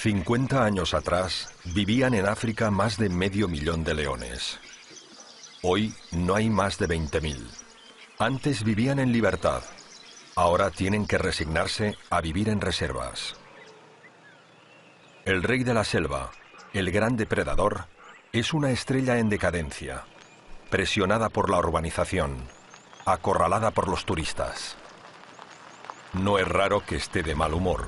50 años atrás vivían en África más de 500.000 de leones. Hoy no hay más de 20.000. Antes vivían en libertad. Ahora tienen que resignarse a vivir en reservas. El rey de la selva, el gran depredador, es una estrella en decadencia, presionada por la urbanización, acorralada por los turistas. No es raro que esté de mal humor.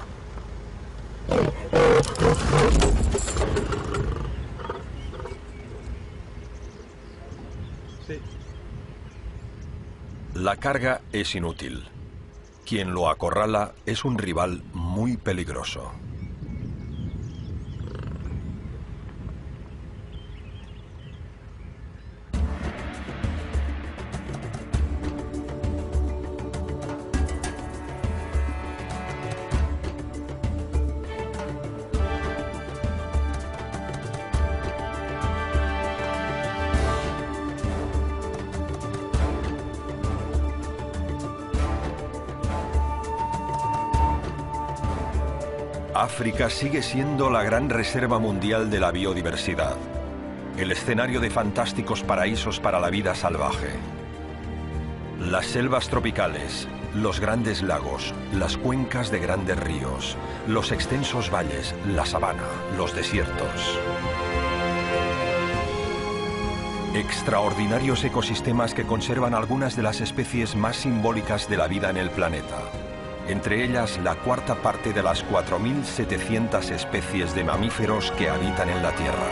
La carga es inútil. Quien lo acorrala es un rival muy peligroso. África sigue siendo la gran reserva mundial de la biodiversidad, el escenario de fantásticos paraísos para la vida salvaje. Las selvas tropicales, los grandes lagos, las cuencas de grandes ríos, los extensos valles, la sabana, los desiertos. Extraordinarios ecosistemas que conservan algunas de las especies más simbólicas de la vida en el planeta. Entre ellas la cuarta parte de las 4.700 especies de mamíferos que habitan en la Tierra.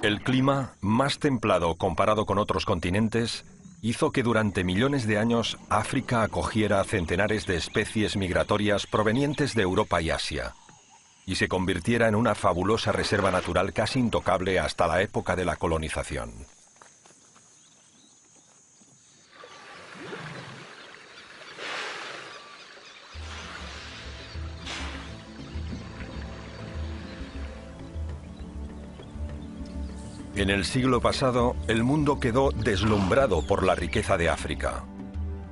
El clima, más templado comparado con otros continentes, hizo que durante millones de años África acogiera centenares de especies migratorias provenientes de Europa y Asia, y se convirtiera en una fabulosa reserva natural casi intocable hasta la época de la colonización. En el siglo pasado, el mundo quedó deslumbrado por la riqueza de África,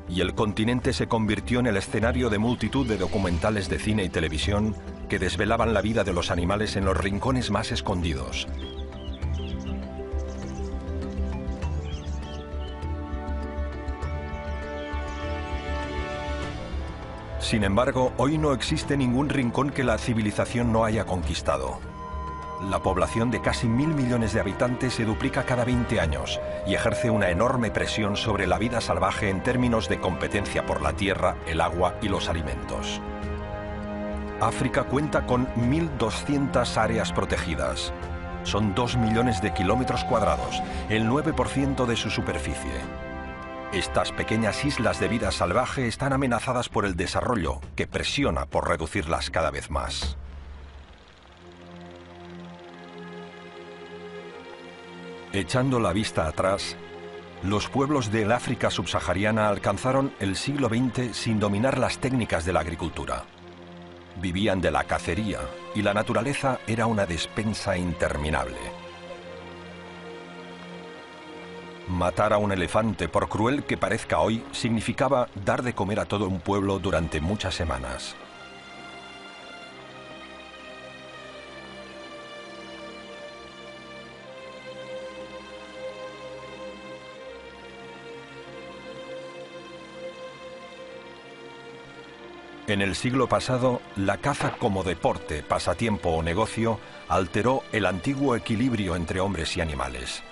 y el continente se convirtió en el escenario de multitud de documentales de cine y televisión que desvelaban la vida de los animales en los rincones más escondidos. Sin embargo, hoy no existe ningún rincón que la civilización no haya conquistado. La población de casi 1.000 millones de habitantes se duplica cada 20 años y ejerce una enorme presión sobre la vida salvaje en términos de competencia por la tierra, el agua y los alimentos. África cuenta con 1.200 áreas protegidas. Son 2 millones de kilómetros cuadrados, el 9% de su superficie. Estas pequeñas islas de vida salvaje están amenazadas por el desarrollo, que presiona por reducirlas cada vez más. Echando la vista atrás, los pueblos del África subsahariana alcanzaron el siglo XX sin dominar las técnicas de la agricultura. Vivían de la cacería y la naturaleza era una despensa interminable. Matar a un elefante, por cruel que parezca hoy, significaba dar de comer a todo un pueblo durante muchas semanas. En el siglo pasado, la caza como deporte, pasatiempo o negocio alteró el antiguo equilibrio entre hombres y animales.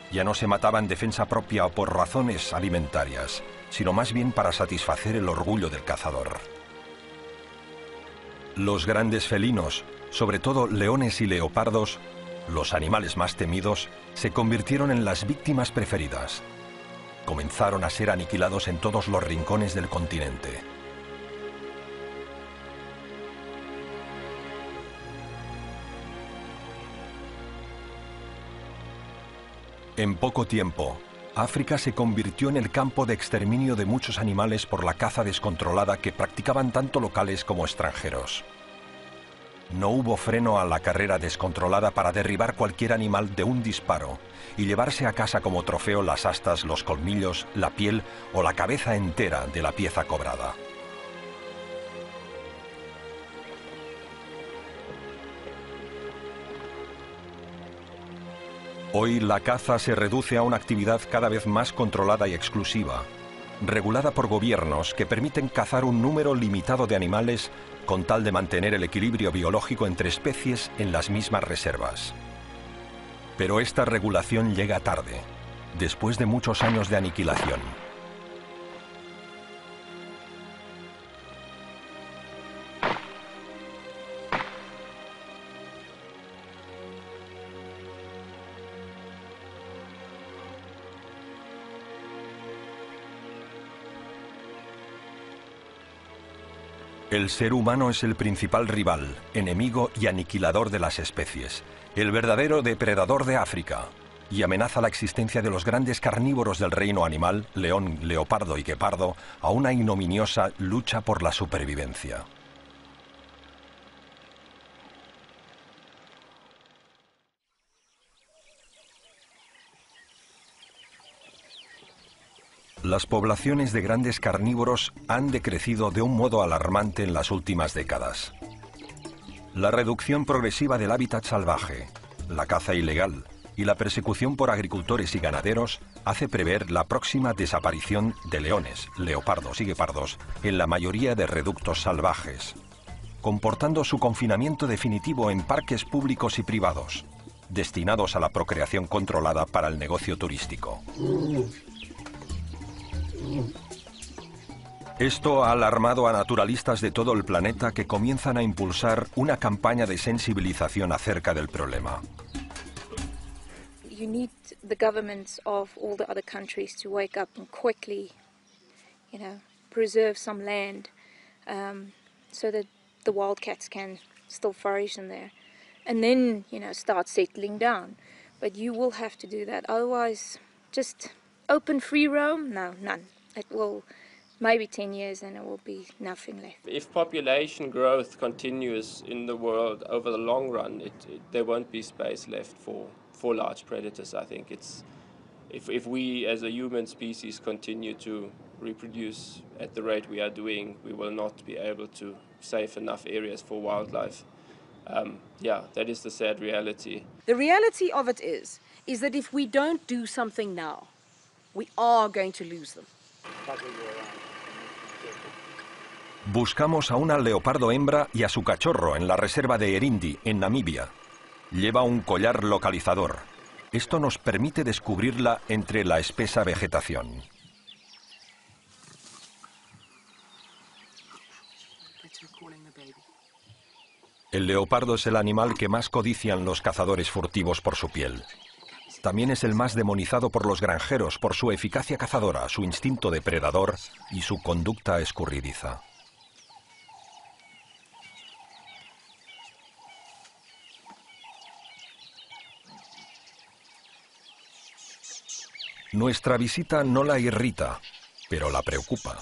Ya no se mataba en defensa propia o por razones alimentarias, sino más bien para satisfacer el orgullo del cazador. Los grandes felinos, sobre todo leones y leopardos, los animales más temidos, se convirtieron en las víctimas preferidas. Comenzaron a ser aniquilados en todos los rincones del continente. En poco tiempo, África se convirtió en el campo de exterminio de muchos animales por la caza descontrolada que practicaban tanto locales como extranjeros. No hubo freno a la carrera descontrolada para derribar cualquier animal de un disparo y llevarse a casa como trofeo las astas, los colmillos, la piel o la cabeza entera de la pieza cobrada. Hoy la caza se reduce a una actividad cada vez más controlada y exclusiva, regulada por gobiernos que permiten cazar un número limitado de animales con tal de mantener el equilibrio biológico entre especies en las mismas reservas. Pero esta regulación llega tarde, después de muchos años de aniquilación. El ser humano es el principal rival, enemigo y aniquilador de las especies, el verdadero depredador de África, y amenaza la existencia de los grandes carnívoros del reino animal, león, leopardo y guepardo, a una ignominiosa lucha por la supervivencia. Las poblaciones de grandes carnívoros han decrecido de un modo alarmante en las últimas décadas. La reducción progresiva del hábitat salvaje, la caza ilegal y la persecución por agricultores y ganaderos hace prever la próxima desaparición de leones, leopardos y guepardos en la mayoría de reductos salvajes, comportando su confinamiento definitivo en parques públicos y privados, destinados a la procreación controlada para el negocio turístico. Esto ha alarmado a naturalistas de todo el planeta que comienzan a impulsar una campaña de sensibilización acerca del problema. You need the governments of all the other countries to wake up and quickly, preserve some land so that the wildcats can still flourish in there. And then, start settling down. But you will have to do that. Otherwise, just open free roam? No, none. It will maybe 10 years and it will be nothing left. If population growth continues in the world over the long run, there won't be space left for large predators. I think if we as a human species continue to reproduce at the rate we are doing, we will not be able to save enough areas for wildlife. That is the sad reality. The reality of it is that if we don't do something now, we are going to lose them. Buscamos a una leopardo hembra y a su cachorro en la reserva de Erindi, en Namibia. Lleva un collar localizador. Esto nos permite descubrirla entre la espesa vegetación. El leopardo es el animal que más codician los cazadores furtivos por su piel. También es el más demonizado por los granjeros por su eficacia cazadora, su instinto depredador y su conducta escurridiza. Nuestra visita no la irrita, pero la preocupa.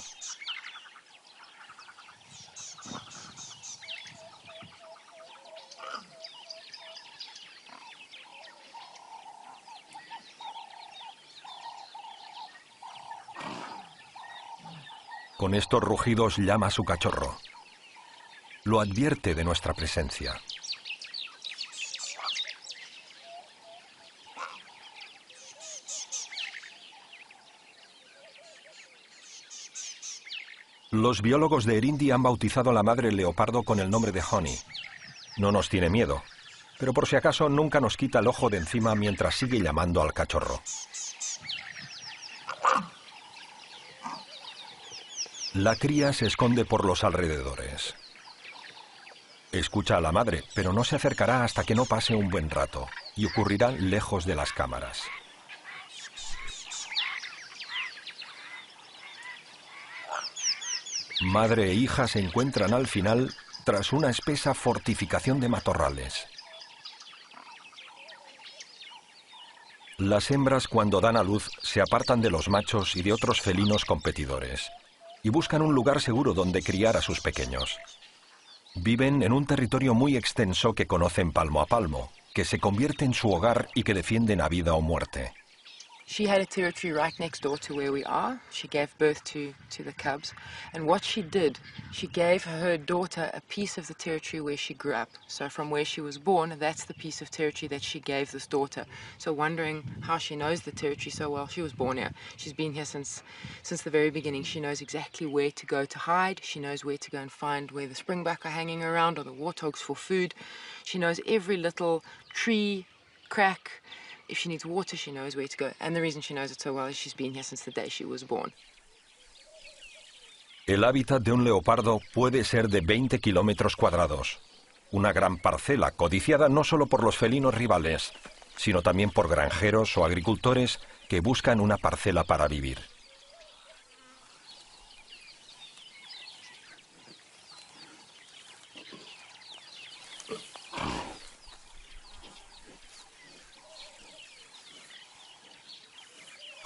Con estos rugidos llama a su cachorro. Lo advierte de nuestra presencia. Los biólogos de Erindi han bautizado a la madre leopardo con el nombre de Honey. No nos tiene miedo, pero por si acaso nunca nos quita el ojo de encima mientras sigue llamando al cachorro. La cría se esconde por los alrededores. Escucha a la madre, pero no se acercará hasta que no pase un buen rato, y ocurrirá lejos de las cámaras. Madre e hija se encuentran al final tras una espesa fortificación de matorrales. Las hembras, cuando dan a luz, se apartan de los machos y de otros felinos competidores y buscan un lugar seguro donde criar a sus pequeños. Viven en un territorio muy extenso que conocen palmo a palmo, que se convierte en su hogar y que defienden a vida o muerte. She had a territory right next door to where we are. She gave birth to the cubs. And what she did, she gave her daughter a piece of the territory where she grew up. So from where she was born, that's the piece of territory that she gave this daughter. So wondering how she knows the territory so well, she was born here. She's been here since the very beginning. She knows exactly where to go to hide. She knows where to go and find where the springbuck are hanging around or the warthogs for food. She knows every little tree, crack. If she needs water, she knows where to go. And the reason she knows it so well is she's been here since the day she was born. El hábitat de un leopardo puede ser de 20 kilómetros cuadrados. Una gran parcela codiciada no solo por los felinos rivales, sino también por granjeros o agricultores que buscan una parcela para vivir.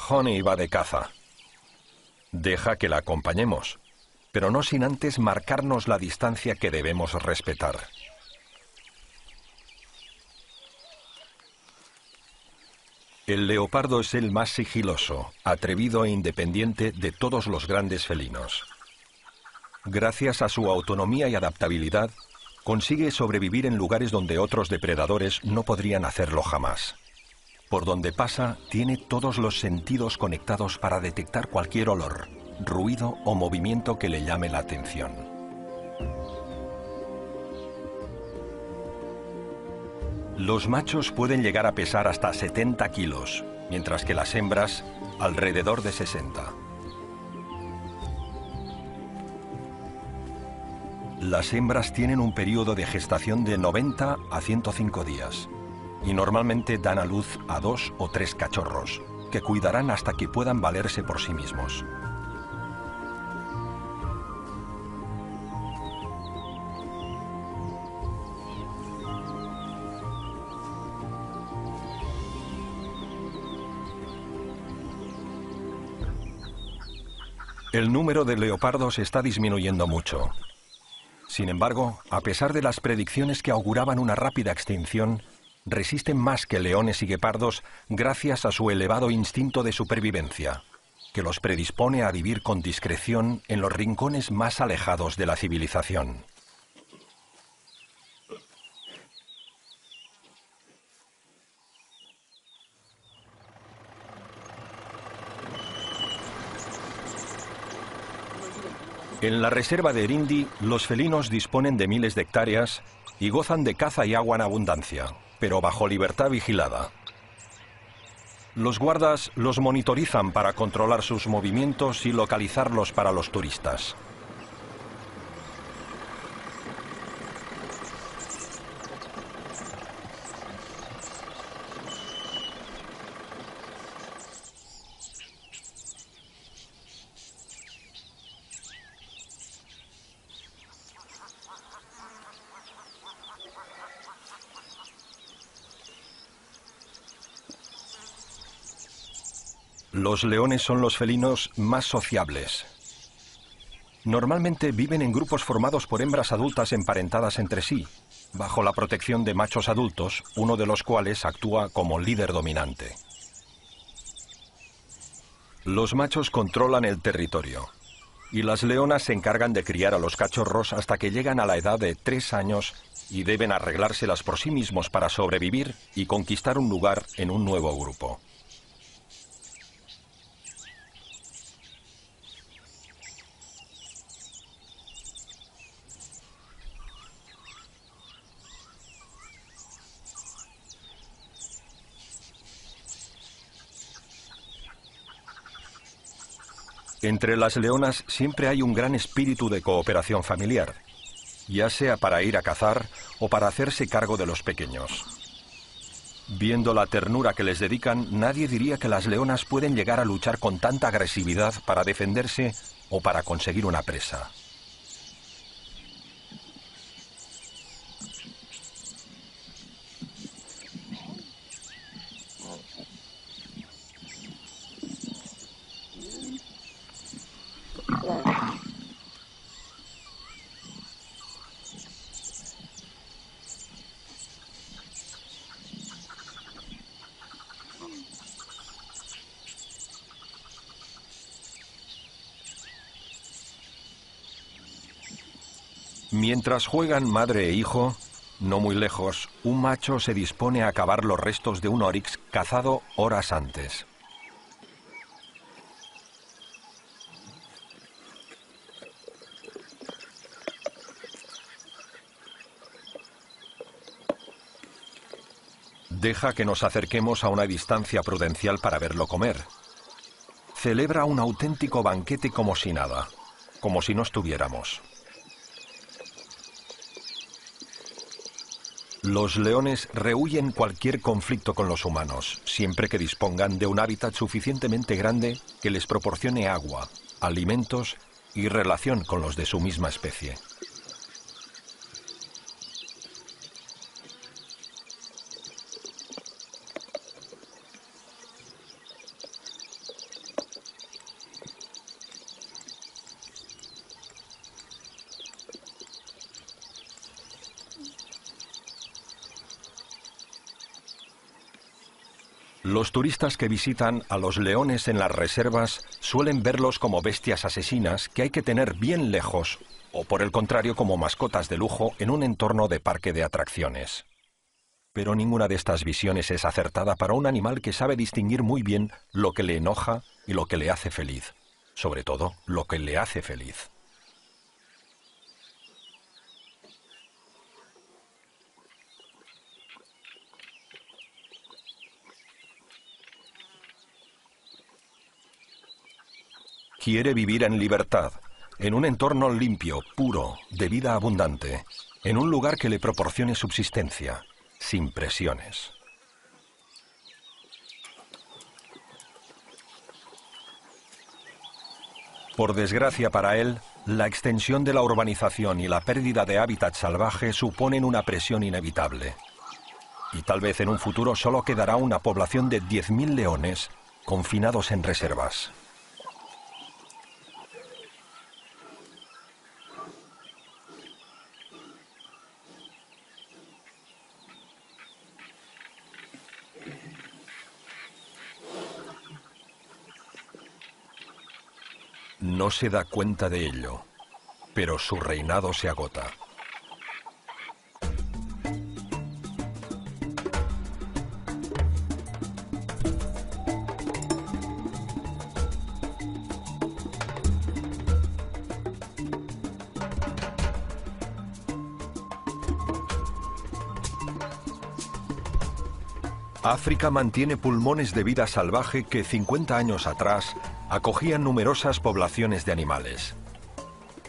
Honey va de caza. Deja que la acompañemos, pero no sin antes marcarnos la distancia que debemos respetar. El leopardo es el más sigiloso, atrevido e independiente de todos los grandes felinos. Gracias a su autonomía y adaptabilidad, consigue sobrevivir en lugares donde otros depredadores no podrían hacerlo jamás. Por donde pasa, tiene todos los sentidos conectados para detectar cualquier olor, ruido o movimiento que le llame la atención. Los machos pueden llegar a pesar hasta 70 kilos, mientras que las hembras alrededor de 60. Las hembras tienen un periodo de gestación de 90 a 105 días. Y normalmente dan a luz a 2 o 3 cachorros, que cuidarán hasta que puedan valerse por sí mismos. El número de leopardos está disminuyendo mucho. Sin embargo, a pesar de las predicciones que auguraban una rápida extinción, resisten más que leones y guepardos gracias a su elevado instinto de supervivencia, que los predispone a vivir con discreción en los rincones más alejados de la civilización. En la reserva de Erindi, los felinos disponen de miles de hectáreas y gozan de caza y agua en abundancia, pero bajo libertad vigilada. Los guardas los monitorizan para controlar sus movimientos y localizarlos para los turistas. Los leones son los felinos más sociables. Normalmente viven en grupos formados por hembras adultas emparentadas entre sí, bajo la protección de machos adultos, uno de los cuales actúa como líder dominante. Los machos controlan el territorio, y las leonas se encargan de criar a los cachorros hasta que llegan a la edad de 3 años y deben arreglárselas por sí mismos para sobrevivir y conquistar un lugar en un nuevo grupo. Entre las leonas siempre hay un gran espíritu de cooperación familiar, ya sea para ir a cazar o para hacerse cargo de los pequeños. Viendo la ternura que les dedican, nadie diría que las leonas pueden llegar a luchar con tanta agresividad para defenderse o para conseguir una presa. Mientras juegan madre e hijo, no muy lejos, un macho se dispone a acabar los restos de un oryx cazado horas antes. Deja que nos acerquemos a una distancia prudencial para verlo comer. Celebra un auténtico banquete como si nada, como si no estuviéramos. Los leones rehúyen cualquier conflicto con los humanos, siempre que dispongan de un hábitat suficientemente grande que les proporcione agua, alimentos y relación con los de su misma especie. Los turistas que visitan a los leones en las reservas suelen verlos como bestias asesinas que hay que tener bien lejos, o por el contrario como mascotas de lujo en un entorno de parque de atracciones. Pero ninguna de estas visiones es acertada para un animal que sabe distinguir muy bien lo que le enoja y lo que le hace feliz. Sobre todo, lo que le hace feliz. Quiere vivir en libertad, en un entorno limpio, puro, de vida abundante, en un lugar que le proporcione subsistencia, sin presiones. Por desgracia para él, la extensión de la urbanización y la pérdida de hábitat salvaje suponen una presión inevitable. Y tal vez en un futuro solo quedará una población de 10.000 leones confinados en reservas. No se da cuenta de ello, pero su reinado se agota. África mantiene pulmones de vida salvaje que 50 años atrás acogían numerosas poblaciones de animales.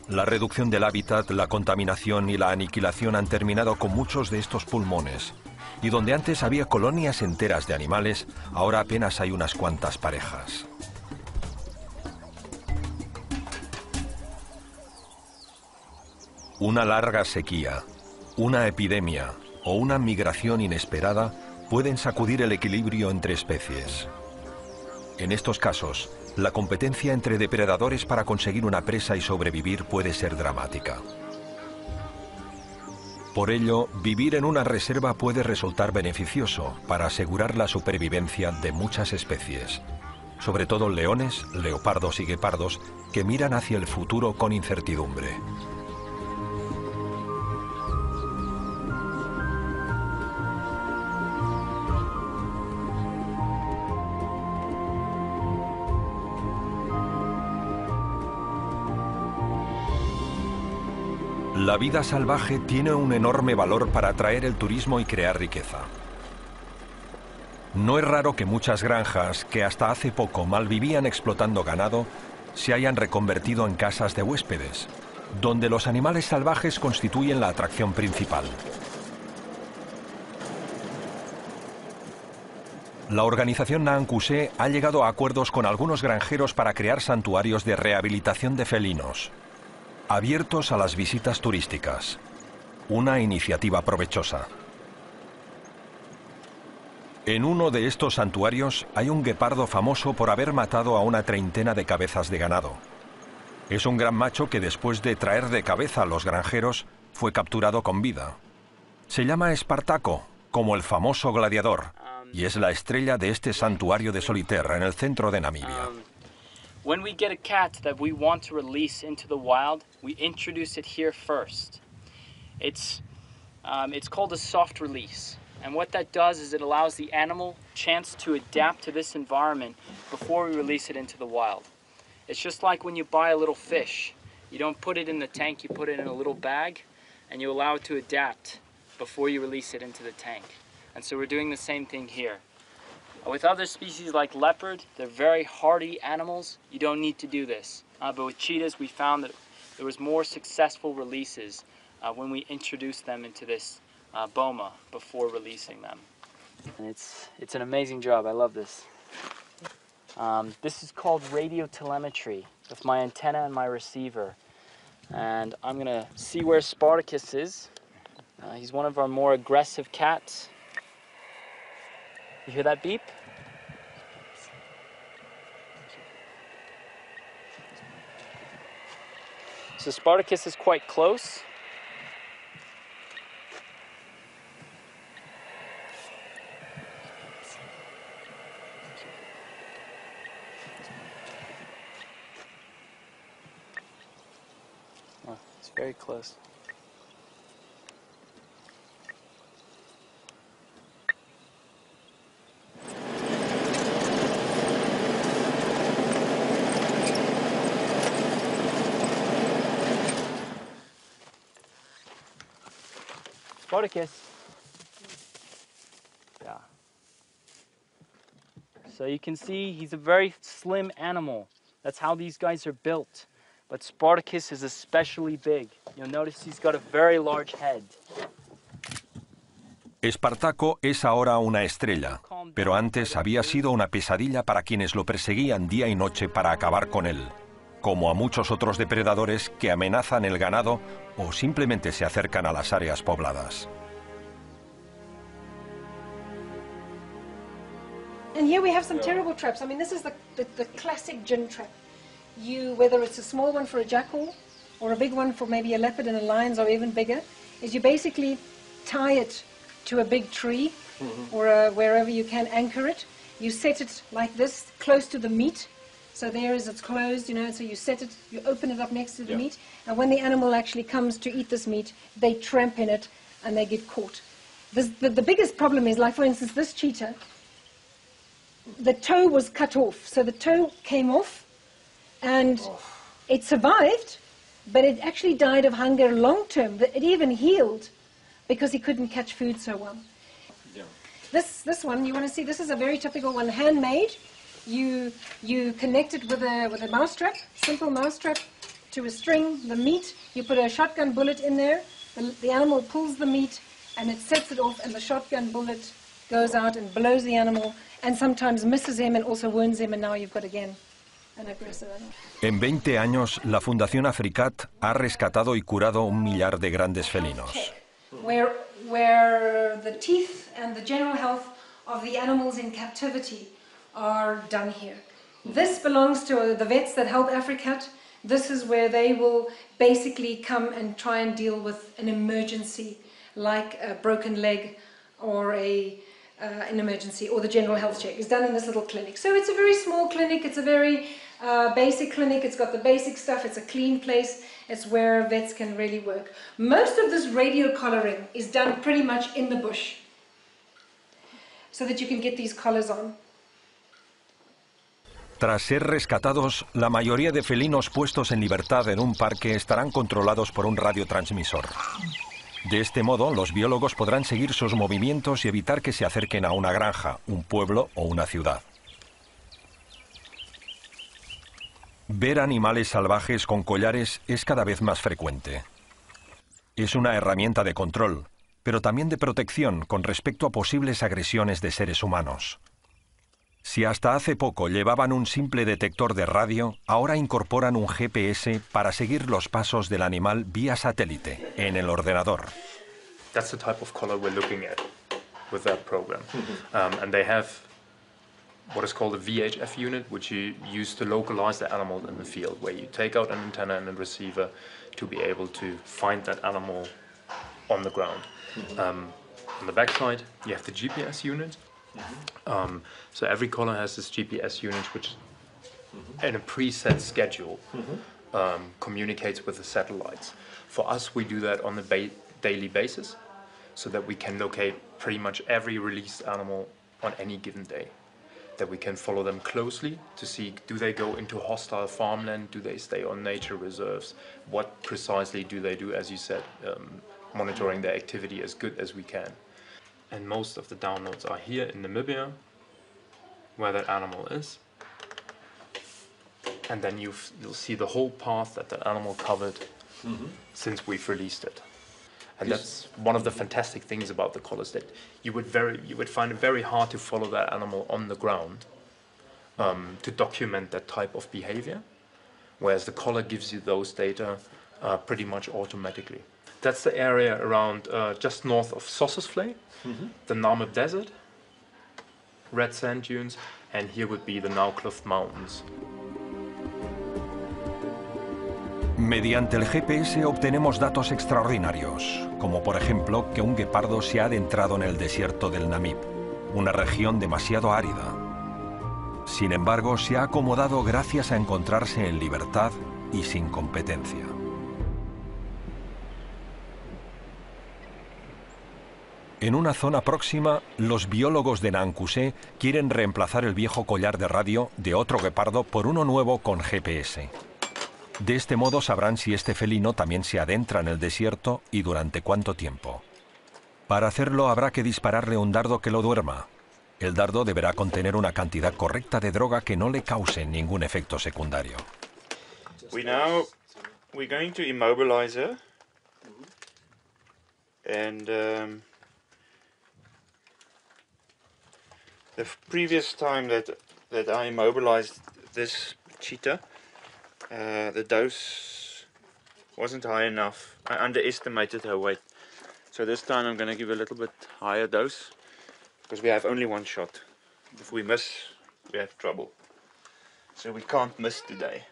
La reducción del hábitat, la contaminación y la aniquilación han terminado con muchos de estos pulmones, y donde antes había colonias enteras de animales, ahora apenas hay unas cuantas parejas. Una larga sequía, una epidemia o una migración inesperada pueden sacudir el equilibrio entre especies. En estos casos, la competencia entre depredadores para conseguir una presa y sobrevivir puede ser dramática. Por ello, vivir en una reserva puede resultar beneficioso para asegurar la supervivencia de muchas especies, sobre todo leones, leopardos y guepardos que miran hacia el futuro con incertidumbre. La vida salvaje tiene un enorme valor para atraer el turismo y crear riqueza. No es raro que muchas granjas, que hasta hace poco malvivían explotando ganado, se hayan reconvertido en casas de huéspedes, donde los animales salvajes constituyen la atracción principal. La organización Nancusé ha llegado a acuerdos con algunos granjeros para crear santuarios de rehabilitación de felinos, abiertos a las visitas turísticas. Una iniciativa provechosa. En uno de estos santuarios hay un guepardo famoso por haber matado a una treintena de cabezas de ganado. Es un gran macho que después de traer de cabeza a los granjeros, fue capturado con vida. Se llama Espartaco, como el famoso gladiador, y es la estrella de este santuario de Solitaire en el centro de Namibia. When we get a cat that we want to release into the wild, we introduce it here first. It's called a soft release. And what that does is it allows the animal a chance to adapt to this environment before we release it into the wild. It's just like when you buy a little fish. You don't put it in the tank, you put it in a little bag, and you allow it to adapt before you release it into the tank. And so we're doing the same thing here. With other species like leopard, they're very hardy animals. You don't need to do this. But with cheetahs, we found that there was more successful releases when we introduced them into this boma before releasing them. And it's an amazing job. I love this. This is called radiotelemetry with my antenna and my receiver. And I'm going to see where Spartacus is. He's one of our more aggressive cats. You hear that beep? So Spartacus is quite close. Oh, it's very close. Spartacus. Yeah. So you can see he's a very slim animal. That's how these guys are built. But Spartacus is especially big. You'll notice he's got a very large head. Espartaco es ahora una estrella, pero antes había sido una pesadilla para quienes lo perseguían día y noche para acabar con él, como a muchos otros depredadores que amenazan el ganado o simplemente se acercan a las áreas pobladas. And here we have some terrible traps. I mean, this is the classic gin trap. Whether it's a small one for a jackal or a big one for maybe a leopard and a lion or even bigger, is you basically tie it to a big tree or wherever you can anchor it. You set it like this, close to the meat. So there is, it's closed, you know, so you set it, you open it up next to the meat, and when the animal actually comes to eat this meat, they tramp in it and they get caught. The biggest problem is, like for instance, this cheetah, the toe was cut off. So the toe came off and it survived, but it actually died of hunger long term. It even healed because he couldn't catch food so well. Yeah. This one, you want to see, this is a very typical one, handmade. You connect it with a mousetrap, simple mousetrap, to a string, the meat. You put a shotgun bullet in there. The animal pulls the meat and it sets it off, and the shotgun bullet goes out and blows the animal and sometimes misses him and also wounds him, and now you've got again an aggressive animal. En 20 años, la Fundación Africat ha rescatado y curado 1 millar de grandes felinos. Where the teeth and the general health of the animals in captivity are done here. This belongs to the vets that help Africat. This is where they will basically come and try and deal with an emergency, like a broken leg or an emergency, or the general health check is done in this little clinic. So it's a very small clinic, it's a very basic clinic, it's got the basic stuff, it's a clean place, it's where vets can really work. Most of this radio collaring is done pretty much in the bush, so that you can get these collars on. Tras ser rescatados, la mayoría de felinos puestos en libertad en un parque estarán controlados por un radiotransmisor. De este modo, los biólogos podrán seguir sus movimientos y evitar que se acerquen a una granja, un pueblo o una ciudad. Ver animales salvajes con collares es cada vez más frecuente. Es una herramienta de control, pero también de protección con respecto a posibles agresiones de seres humanos. Si hasta hace poco llevaban un simple detector de radio, ahora incorporan un GPS para seguir los pasos del animal vía satélite, en el ordenador. That's the type of collar we're looking at with that program. And they have what is called a VHF unit, which you use to localize the animal in the field, where you take out an antenna and a receiver to be able to find that animal on the ground. On the backside, you have the GPS unit. So every collar has this GPS unit, which in a preset schedule communicates with the satellites. For us, we do that on a daily basis, so that we can locate pretty much every released animal on any given day. That we can follow them closely to see, do they go into hostile farmland, do they stay on nature reserves, what precisely do they do, as you said, monitoring their activity as good as we can. And most of the downloads are here in Namibia, where that animal is. And then you'll see the whole path that that animal covered since we've released it. And that's one of the fantastic things about the collars, that you would find it very hard to follow that animal on the ground to document that type of behavior, whereas the collar gives you those data pretty much automatically. That's the area around just north of Sossusvlei, the Namib Desert, red sand dunes, and here would be the Naukluft Mountains. Mediante el GPS obtenemos datos extraordinarios, como por ejemplo que un guepardo se ha adentrado en el desierto del Namib, una región demasiado árida. Sin embargo, se ha acomodado gracias a encontrarse en libertad y sin competencia. En una zona próxima, los biólogos de Nankouché quieren reemplazar el viejo collar de radio de otro guepardo por uno nuevo con GPS. De este modo sabrán si este felino también se adentra en el desierto y durante cuánto tiempo. Para hacerlo habrá que dispararle un dardo que lo duerma. El dardo deberá contener una cantidad correcta de droga que no le cause ningún efecto secundario. We're going to immobilize her. And the previous time that I immobilized this cheetah, the dose wasn't high enough. I underestimated her weight. So this time I'm going to give a little bit higher dose, because we have only one shot. If we miss, we have trouble. So we can't miss today.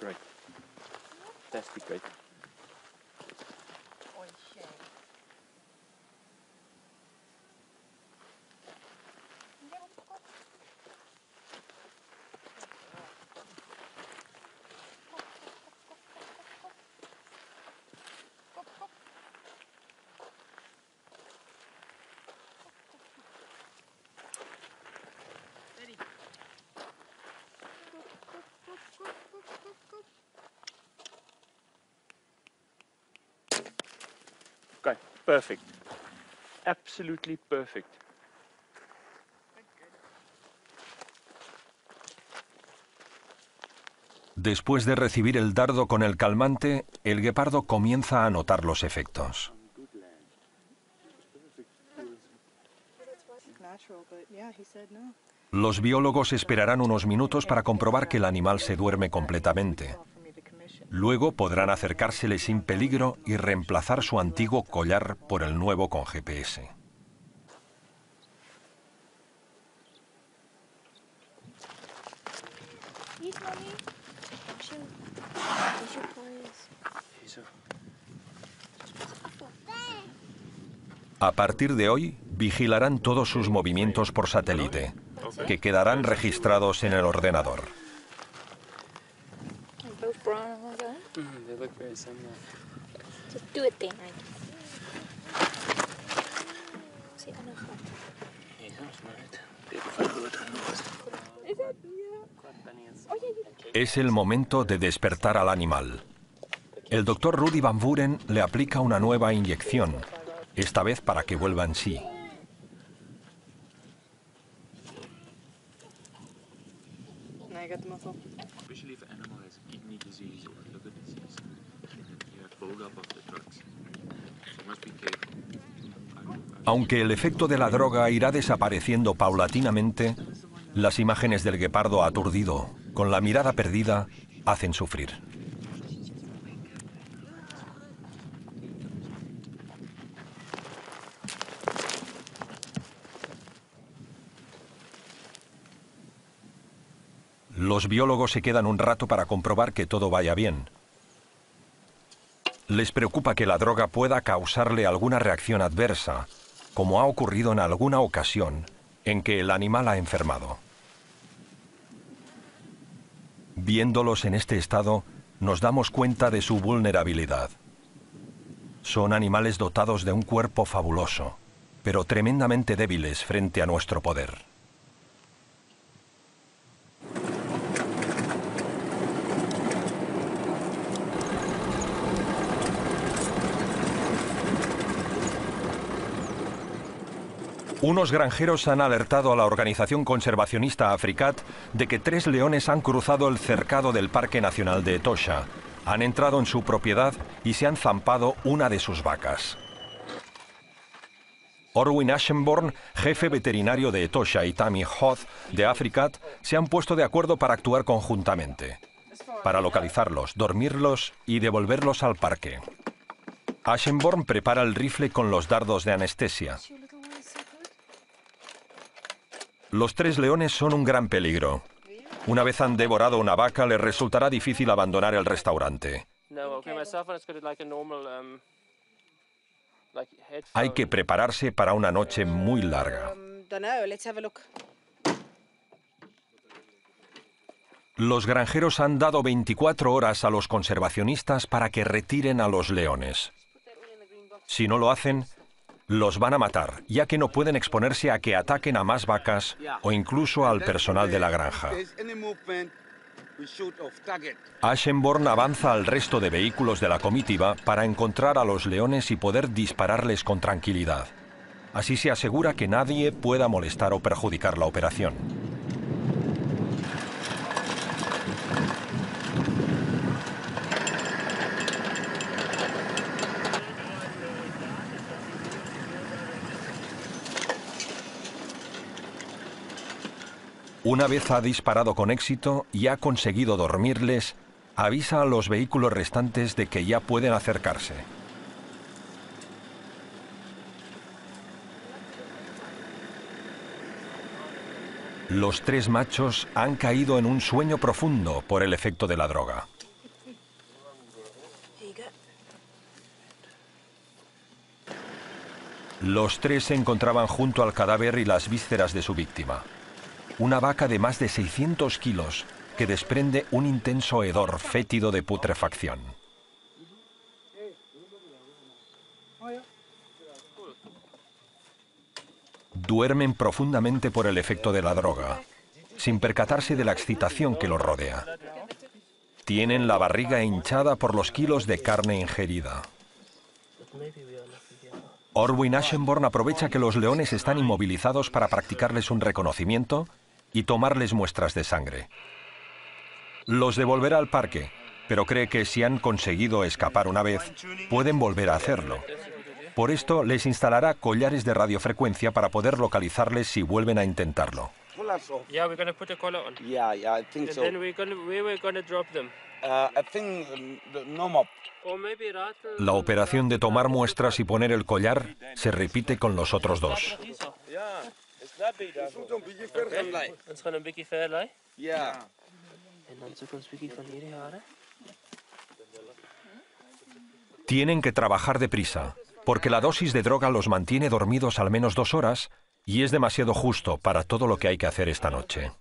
Great. Fantastic, great. Okay, perfect. Absolutely perfect. Después de recibir el dardo con el calmante, el guepardo comienza a notar los efectos. Los biólogos esperarán unos minutos para comprobar que el animal se duerme completamente. Luego podrán acercársele sin peligro y reemplazar su antiguo collar por el nuevo con GPS. A partir de hoy, vigilarán todos sus movimientos por satélite, que quedarán registrados en el ordenador. Es el momento de despertar al animal. El doctor Rudy Van Vuren le aplica una nueva inyección, esta vez para que vuelva en sí. Aunque el efecto de la droga irá desapareciendo paulatinamente, las imágenes del guepardo aturdido, con la mirada perdida, hacen sufrir. Los biólogos se quedan un rato para comprobar que todo vaya bien. Les preocupa que la droga pueda causarle alguna reacción adversa, como ha ocurrido en alguna ocasión en que el animal ha enfermado. Viéndolos en este estado, nos damos cuenta de su vulnerabilidad. Son animales dotados de un cuerpo fabuloso, pero tremendamente débiles frente a nuestro poder. Unos granjeros han alertado a la organización conservacionista Africat de que 3 leones han cruzado el cercado del Parque Nacional de Etosha, han entrado en su propiedad y se han zampado una de sus vacas. Orwin Ashenborn, jefe veterinario de Etosha, y Tammy Hoth, de Africat, se han puesto de acuerdo para actuar conjuntamente, para localizarlos, dormirlos y devolverlos al parque. Ashenborn prepara el rifle con los dardos de anestesia. Los 3 leones son un gran peligro. Una vez han devorado una vaca, les resultará difícil abandonar el restaurante. Hay que prepararse para una noche muy larga. Los granjeros han dado 24 horas a los conservacionistas para que retiren a los leones. Si no lo hacen, los van a matar, ya que no pueden exponerse a que ataquen a más vacas o incluso al personal de la granja. Ashenborn avanza al resto de vehículos de la comitiva para encontrar a los leones y poder dispararles con tranquilidad. Así se asegura que nadie pueda molestar o perjudicar la operación. Una vez ha disparado con éxito y ha conseguido dormirles, avisa a los vehículos restantes de que ya pueden acercarse. Los 3 machos han caído en un sueño profundo por el efecto de la droga. Los 3 se encontraban junto al cadáver y las vísceras de su víctima. Una vaca de más de 600 kilos que desprende un intenso hedor fétido de putrefacción. Duermen profundamente por el efecto de la droga, sin percatarse de la excitación que los rodea. Tienen la barriga hinchada por los kilos de carne ingerida. Orwin Ashenborn aprovecha que los leones están inmovilizados para practicarles un reconocimiento y tomarles muestras de sangre. Los devolverá al parque, pero cree que si han conseguido escapar una vez, pueden volver a hacerlo. Por esto les instalará collares de radiofrecuencia para poder localizarles si vuelven a intentarlo. La operación de tomar muestras y poner el collar se repite con los otros 2. Tienen que trabajar deprisa, porque la dosis de droga los mantiene dormidos al menos 2 horas y es demasiado justo para todo lo que hay que hacer esta noche.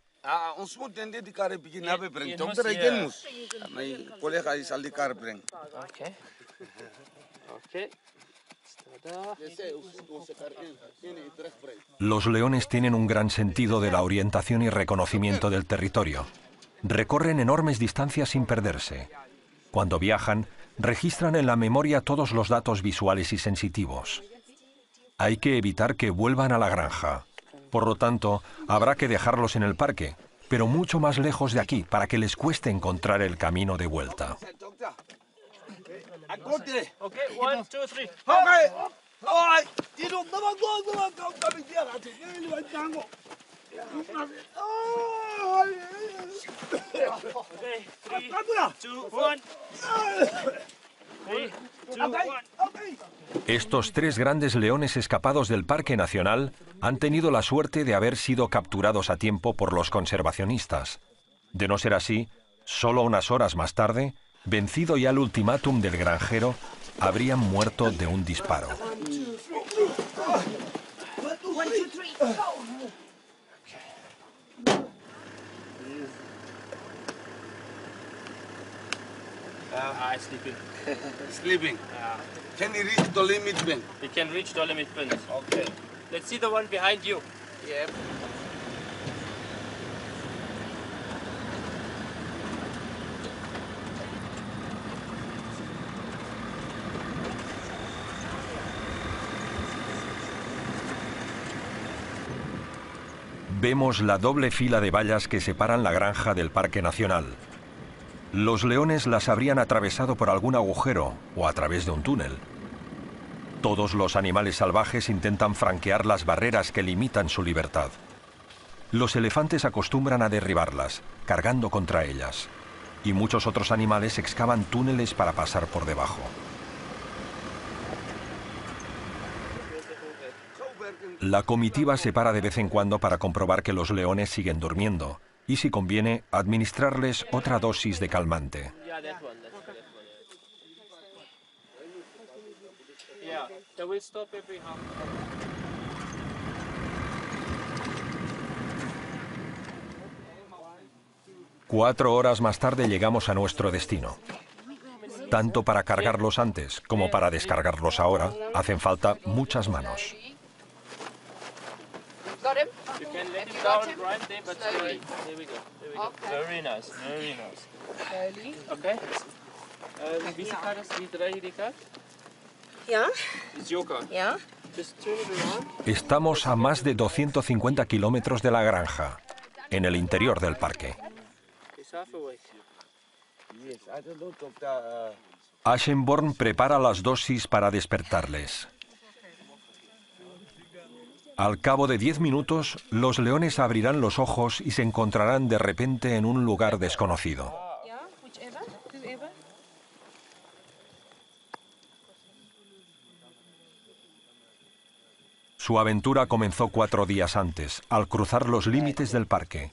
Los leones tienen un gran sentido de la orientación y reconocimiento del territorio. Recorren enormes distancias sin perderse. Cuando viajan, registran en la memoria todos los datos visuales y sensitivos. Hay que evitar que vuelvan a la granja. Por lo tanto, habrá que dejarlos en el parque, pero mucho más lejos de aquí, para que les cueste encontrar el camino de vuelta. Estos 3 grandes leones escapados del Parque Nacional han tenido la suerte de haber sido capturados a tiempo por los conservacionistas. De no ser así, solo unas horas más tarde, vencido ya el ultimátum del granjero, habrían muerto de un disparo. Sleeping. Sleeping. Can he reach Dolomit Bend? You can reach Dolomit Bend. Okay. Let's see the one behind you. Yeah. Vemos la doble fila de vallas que separan la granja del Parque Nacional. Los leones las habrían atravesado por algún agujero o a través de un túnel. Todos los animales salvajes intentan franquear las barreras que limitan su libertad. Los elefantes acostumbran a derribarlas, cargando contra ellas. Y muchos otros animales excavan túneles para pasar por debajo. La comitiva se para de vez en cuando para comprobar que los leones siguen durmiendo y, si conviene, administrarles otra dosis de calmante. Cuatro horas más tarde llegamos a nuestro destino. Tanto para cargarlos antes como para descargarlos ahora, hacen falta muchas manos. Got him? You can let him down right there, but slowly. There we go. There we go. Very nice. Very nice. Slowly. Okay. Wie card is die drei die card? Yeah. It's your card. Yeah. Just turn it around. Estamos a más de 250 kilómetros de la granja, en el interior del parque. He's half awake. Yes, I don't know, Doctor. Ashenborn prepara las dosis para despertarles. Al cabo de 10 minutos, los leones abrirán los ojos y se encontrarán de repente en un lugar desconocido. Su aventura comenzó 4 días antes, al cruzar los límites del parque.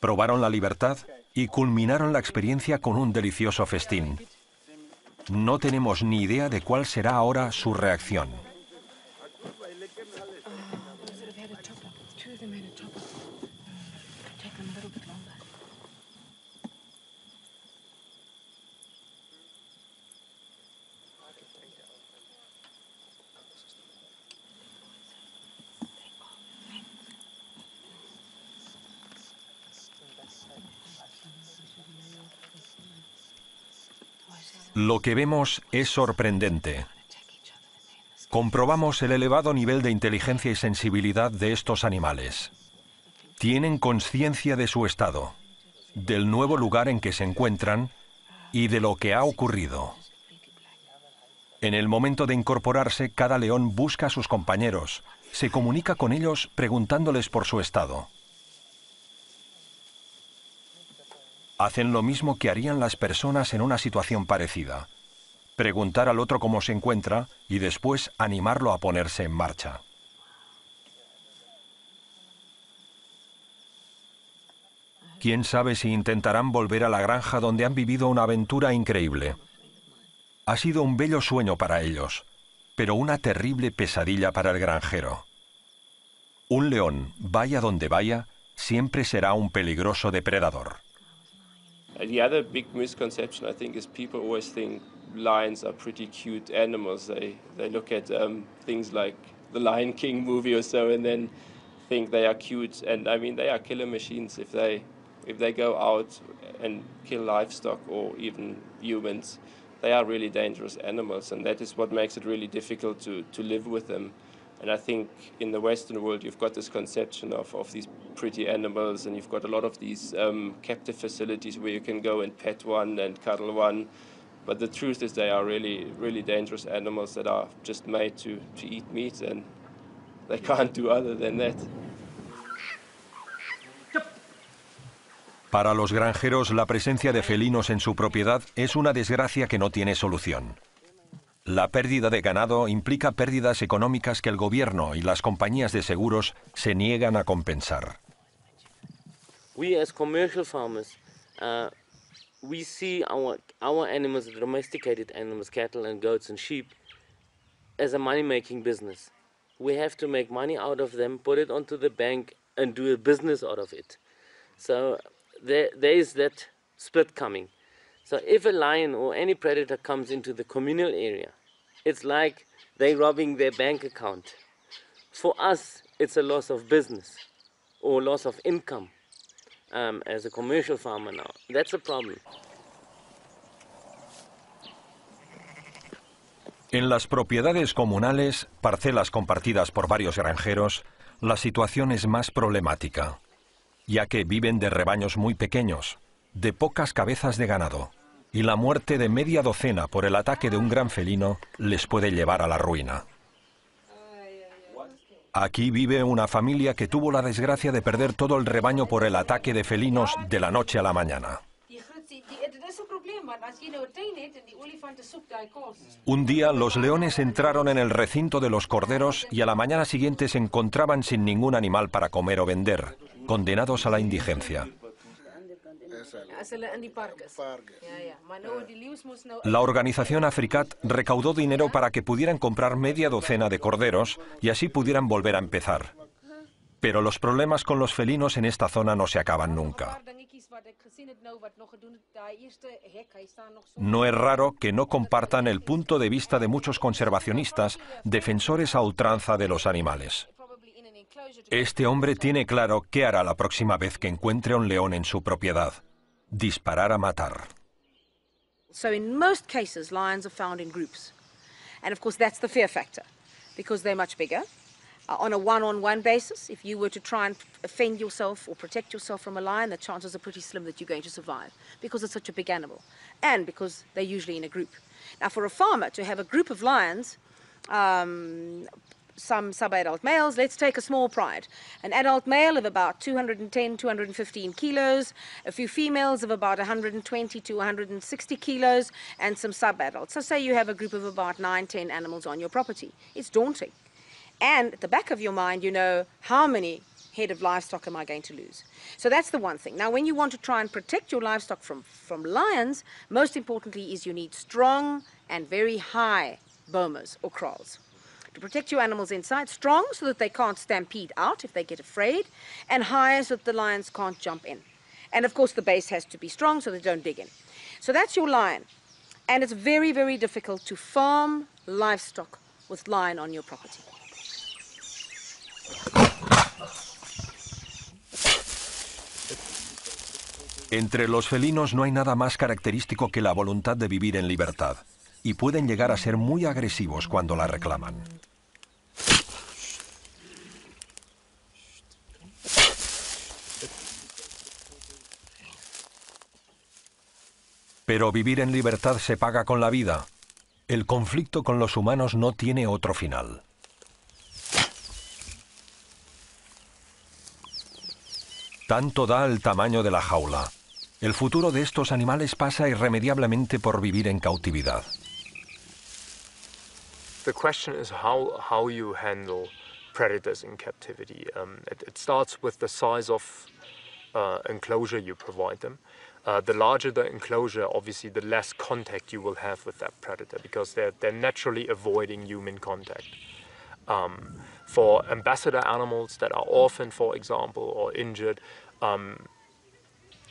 Probaron la libertad y culminaron la experiencia con un delicioso festín. No tenemos ni idea de cuál será ahora su reacción. Lo que vemos es sorprendente. Comprobamos el elevado nivel de inteligencia y sensibilidad de estos animales. Tienen conciencia de su estado, del nuevo lugar en que se encuentran y de lo que ha ocurrido. En el momento de incorporarse, cada león busca a sus compañeros, se comunica con ellos preguntándoles por su estado. Hacen lo mismo que harían las personas en una situación parecida: preguntar al otro cómo se encuentra y después animarlo a ponerse en marcha. Quién sabe si intentarán volver a la granja donde han vivido una aventura increíble. Ha sido un bello sueño para ellos, pero una terrible pesadilla para el granjero. Un león, vaya donde vaya, siempre será un peligroso depredador. The other big misconception, I think, is people always think lions are pretty cute animals. They look at things like the Lion King movie or so and then think they are cute. And I mean, they are killer machines. If they go out and kill livestock or even humans, they are really dangerous animals, and that is what makes it really difficult to live with them. And I think in the Western world, you've got this conception of these pretty animals, and you've got a lot of these captive facilities where you can go and pet one and cuddle one. But the truth is they are really, really dangerous animals that are just made to eat meat, and they can't do other than that. Para los granjeros, la presencia de felinos en su propiedad es una desgracia que no tiene solución. La pérdida de ganado implica pérdidas económicas que el gobierno y las compañías de seguros se niegan a compensar. We as commercial farmers we see our animals, domesticated animals, cattle and goats and sheep, as a money-making business. We have to make money out of them, put it onto the bank, and do a business out of it. So there is that split coming. So if a lion or any predator comes into the communal area, it's like they're robbing their bank account. For us, it's a loss of business or loss of income as a commercial farmer now. That's a problem. En las propiedades comunales, parcelas compartidas por varios granjeros, la situación es más problemática, ya que viven de rebaños muy pequeños, de pocas cabezas de ganado, y la muerte de media docena por el ataque de un gran felino les puede llevar a la ruina. Aquí vive una familia que tuvo la desgracia de perder todo el rebaño por el ataque de felinos de la noche a la mañana. Un día los leones entraron en el recinto de los corderos y a la mañana siguiente se encontraban sin ningún animal para comer o vender, condenados a la indigencia. La organización Africat recaudó dinero para que pudieran comprar media docena de corderos y así pudieran volver a empezar. Pero los problemas con los felinos en esta zona no se acaban nunca. No es raro que no compartan el punto de vista de muchos conservacionistas, defensores a ultranza de los animales. Este hombre tiene claro qué hará la próxima vez que encuentre a un león en su propiedad: disparar a matar. So in most cases, lions are found in groups. And of course, that's the fear factor, because they're much bigger. On a one-on-one basis, if you were to try and defend yourself or protect yourself from a lion, the chances are pretty slim that you're going to survive, because it's such a big animal, and because they're usually in a group. Now, for a farmer to have a group of lions, some sub-adult males, let's take a small pride. An adult male of about 210, 215 kilos, a few females of about 120 to 160 kilos, and some sub-adults. So say you have a group of about 9, 10 animals on your property. It's daunting. And at the back of your mind, you know, how many head of livestock am I going to lose? So that's the one thing. Now, when you want to try and protect your livestock from lions, most importantly is you need strong and very high bomas or kraals. To protect your animals inside, strong so that they can't stampede out if they get afraid, and high so that the lions can't jump in. And of course the base has to be strong so they don't dig in. So that's your lion. And it's very, very difficult to farm livestock with lion on your property. Entre los felinos no hay nada más característico que la voluntad de vivir en libertad, y pueden llegar a ser muy agresivos cuando la reclaman. Pero vivir en libertad se paga con la vida. El conflicto con los humanos no tiene otro final. Tanto da el tamaño de la jaula. El futuro de estos animales pasa irremediablemente por vivir en cautividad. The question is how you handle predators in captivity. It starts with the size of enclosure you provide them. The larger the enclosure, obviously, the less contact you will have with that predator, because they're naturally avoiding human contact. For ambassador animals that are orphaned, for example, or injured,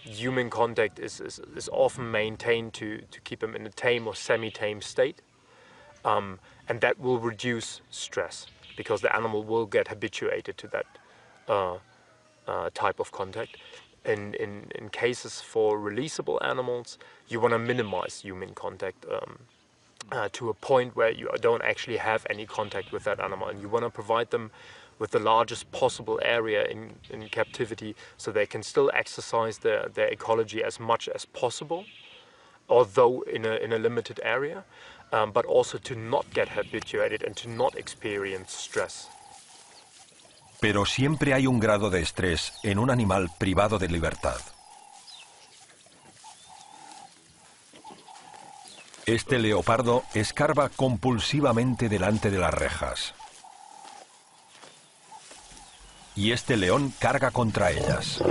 human contact is often maintained to keep them in a tame or semi-tame state. And that will reduce stress, because the animal will get habituated to that type of contact. In cases for releasable animals, you want to minimize human contact to a point where you don't actually have any contact with that animal, and you want to provide them with the largest possible area in captivity so they can still exercise their ecology as much as possible, although in a limited area, but also to not get habituated and to not experience stress. Pero siempre hay un grado de estrés en un animal privado de libertad. Este leopardo escarba compulsivamente delante de las rejas. Y este león carga contra ellas.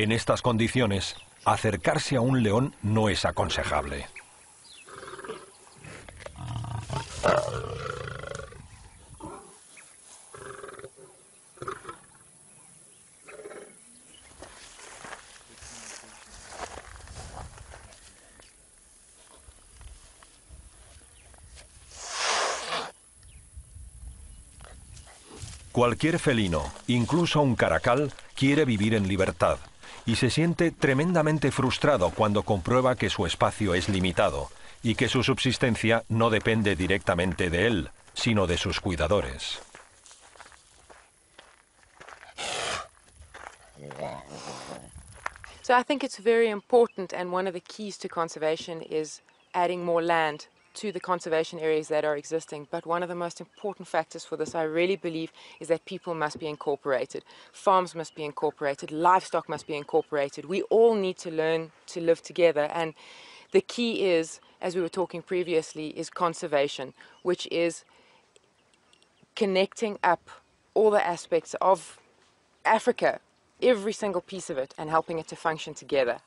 En estas condiciones, acercarse a un león no es aconsejable. Cualquier felino, incluso un caracal, quiere vivir en libertad y se siente tremendamente frustrado cuando comprueba que su espacio es limitado y que su subsistencia no depende directamente de él, sino de sus cuidadores. So I think it's very important, and one of the keys to conservation is adding more land to the conservation areas that are existing. But one of the most important factors for this, I really believe, is that people must be incorporated. Farms must be incorporated, livestock must be incorporated. We all need to learn to live together, and the key is, as we were talking previously, is conservation, which is connecting up all the aspects of Africa, every single piece of it, and helping it to function together.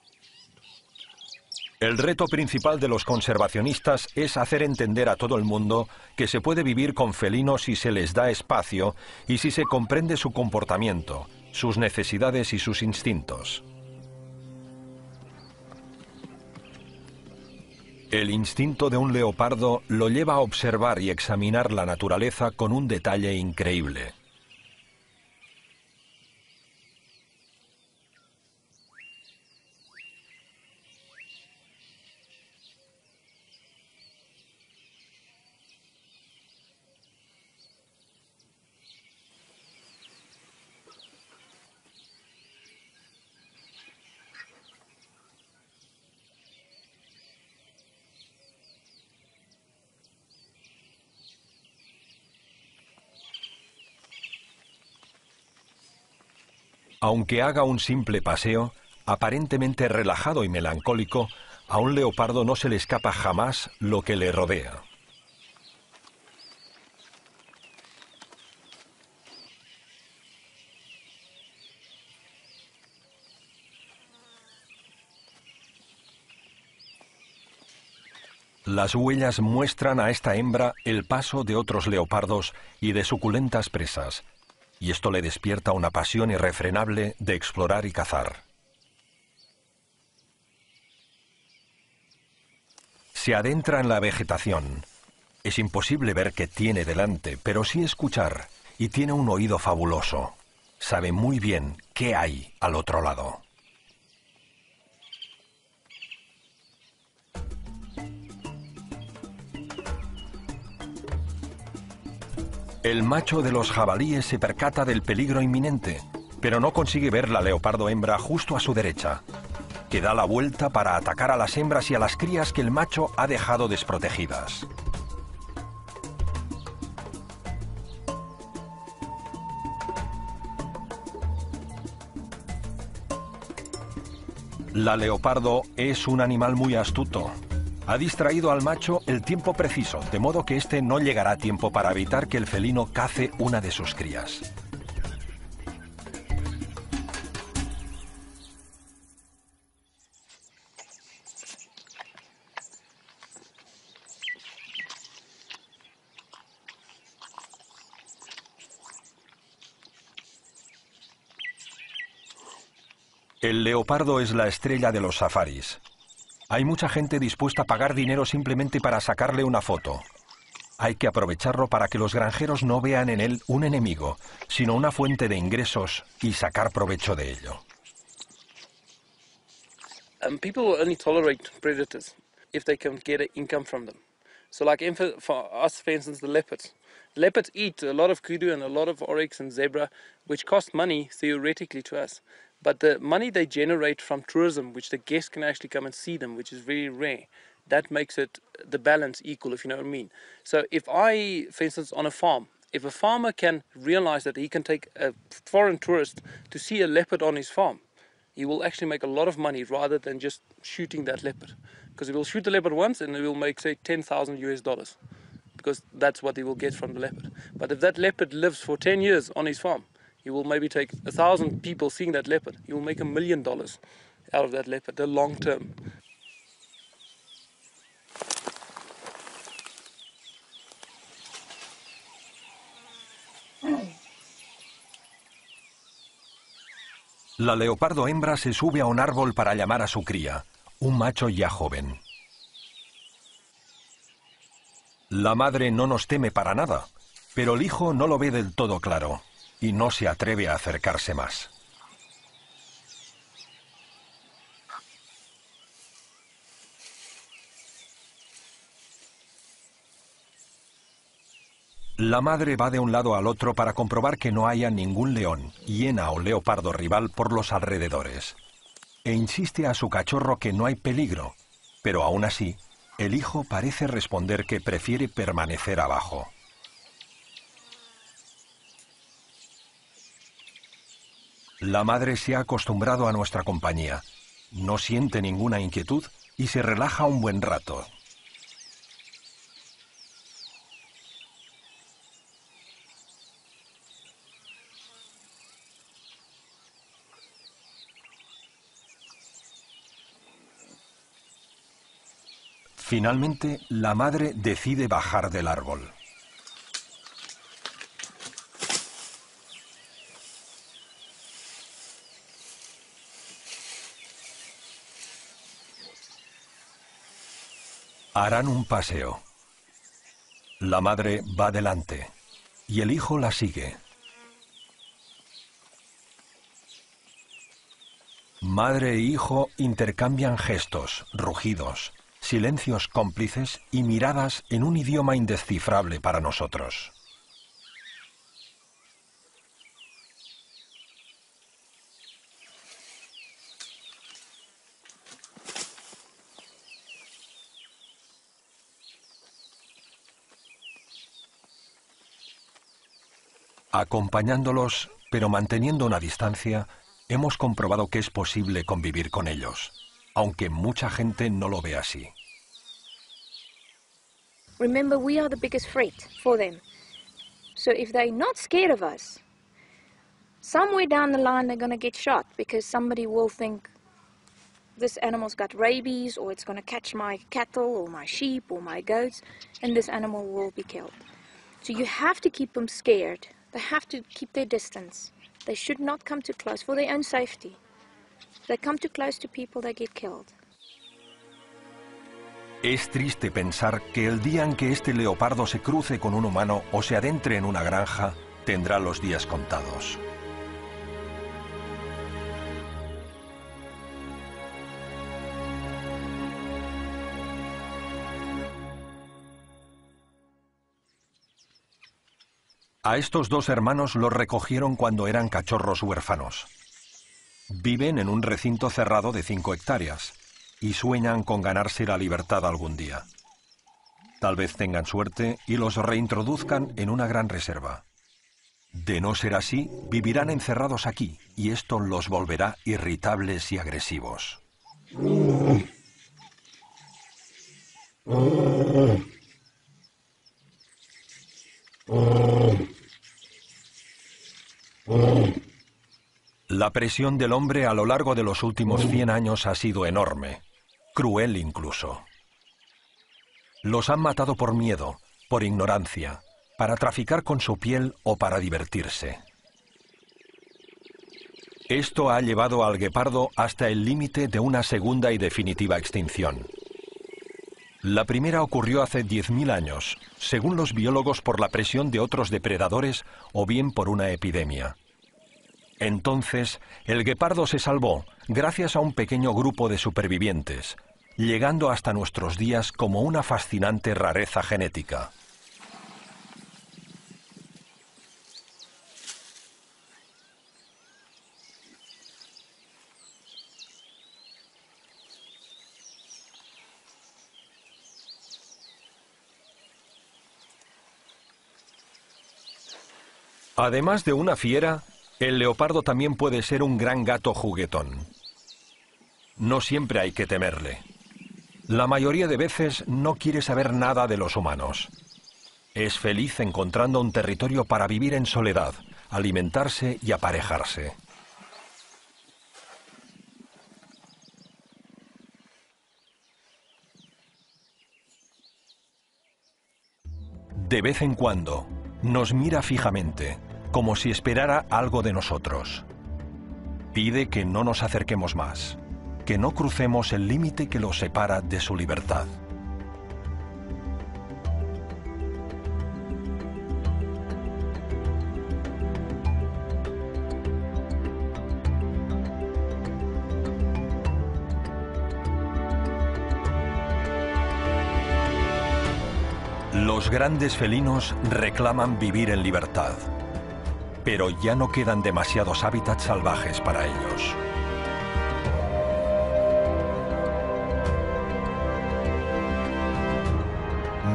El reto principal de los conservacionistas es hacer entender a todo el mundo que se puede vivir con felinos si se les da espacio y si se comprende su comportamiento, sus necesidades y sus instintos. El instinto de un leopardo lo lleva a observar y examinar la naturaleza con un detalle increíble. Aunque haga un simple paseo, aparentemente relajado y melancólico, a un leopardo no se le escapa jamás lo que le rodea. Las huellas muestran a esta hembra el paso de otros leopardos y de suculentas presas, y esto le despierta una pasión irrefrenable de explorar y cazar. Se adentra en la vegetación. Es imposible ver qué tiene delante, pero sí escuchar, y tiene un oído fabuloso. Sabe muy bien qué hay al otro lado. El macho de los jabalíes se percata del peligro inminente, pero no consigue ver la leopardo hembra justo a su derecha, que da la vuelta para atacar a las hembras y a las crías que el macho ha dejado desprotegidas. La leopardo es un animal muy astuto. Ha distraído al macho el tiempo preciso, de modo que éste no llegará a tiempo para evitar que el felino cace una de sus crías. El leopardo es la estrella de los safaris. Hay mucha gente dispuesta a pagar dinero simplemente para sacarle una foto. Hay que aprovecharlo para que los granjeros no vean en él un enemigo, sino una fuente de ingresos y sacar provecho de ello. People will only tolerate predators if they can get an income from them. So like for us, for instance, the leopards. Leopards eat a lot of kudu and a lot of oryx and zebra, which cost money theoretically to us. But the money they generate from tourism, which the guests can actually come and see them, which is very rare, that makes it the balance equal, if you know what I mean. So if I, for instance, on a farm, if a farmer can realize that he can take a foreign tourist to see a leopard on his farm, he will actually make a lot of money rather than just shooting that leopard. Because he will shoot the leopard once and he will make, say, $10,000 because that's what he will get from the leopard. But if that leopard lives for 10 years on his farm, You will maybe take 1,000 people seeing that leopard. You will make $1 million out of that leopard, the long term. La leopardo hembra se sube a un árbol para llamar a su cría, un macho ya joven. La madre no nos teme para nada, pero el hijo no lo ve del todo claro y no se atreve a acercarse más. La madre va de un lado al otro para comprobar que no haya ningún león, hiena o leopardo rival por los alrededores. E insiste a su cachorro que no hay peligro, pero aún así, el hijo parece responder que prefiere permanecer abajo. La madre se ha acostumbrado a nuestra compañía, no siente ninguna inquietud y se relaja un buen rato. Finalmente, la madre decide bajar del árbol. Harán un paseo. La madre va delante y el hijo la sigue. Madre e hijo intercambian gestos, rugidos, silencios cómplices y miradas en un idioma indescifrable para nosotros. Acompañándolos, pero manteniendo una distancia, hemos comprobado que es posible convivir con ellos, aunque mucha gente no lo ve así. Remember, we are the biggest threat for them. So if they're not scared of us, somewhere down the line they're going to get shot because somebody will think this animal's got rabies or it's going to catch my cattle or my sheep or my goats, and this animal will be killed. So you have to keep them scared. They have to keep their distance. They should not come too close for their own safety. If they come too close to people, they get killed. Es triste pensar que el día en que este leopardo se cruce con un humano o se adentre en una granja, tendrá los días contados. A estos dos hermanos los recogieron cuando eran cachorros huérfanos. Viven en un recinto cerrado de 5 hectáreas y sueñan con ganarse la libertad algún día. Tal vez tengan suerte y los reintroduzcan en una gran reserva. De no ser así, vivirán encerrados aquí y esto los volverá irritables y agresivos. La presión del hombre a lo largo de los últimos 100 años ha sido enorme, cruel incluso. Los han matado por miedo, por ignorancia, para traficar con su piel o para divertirse. Esto ha llevado al guepardo hasta el límite de una segunda y definitiva extinción. La primera ocurrió hace 10.000 años, según los biólogos por la presión de otros depredadores o bien por una epidemia. Entonces, el guepardo se salvó gracias a un pequeño grupo de supervivientes, llegando hasta nuestros días como una fascinante rareza genética. Además de una fiera, el leopardo también puede ser un gran gato juguetón. No siempre hay que temerle. La mayoría de veces no quiere saber nada de los humanos. Es feliz encontrando un territorio para vivir en soledad, alimentarse y aparejarse. De vez en cuando, nos mira fijamente, como si esperara algo de nosotros. Pide que no nos acerquemos más, que no crucemos el límite que los separa de su libertad. Los grandes felinos reclaman vivir en libertad, pero ya no quedan demasiados hábitats salvajes para ellos.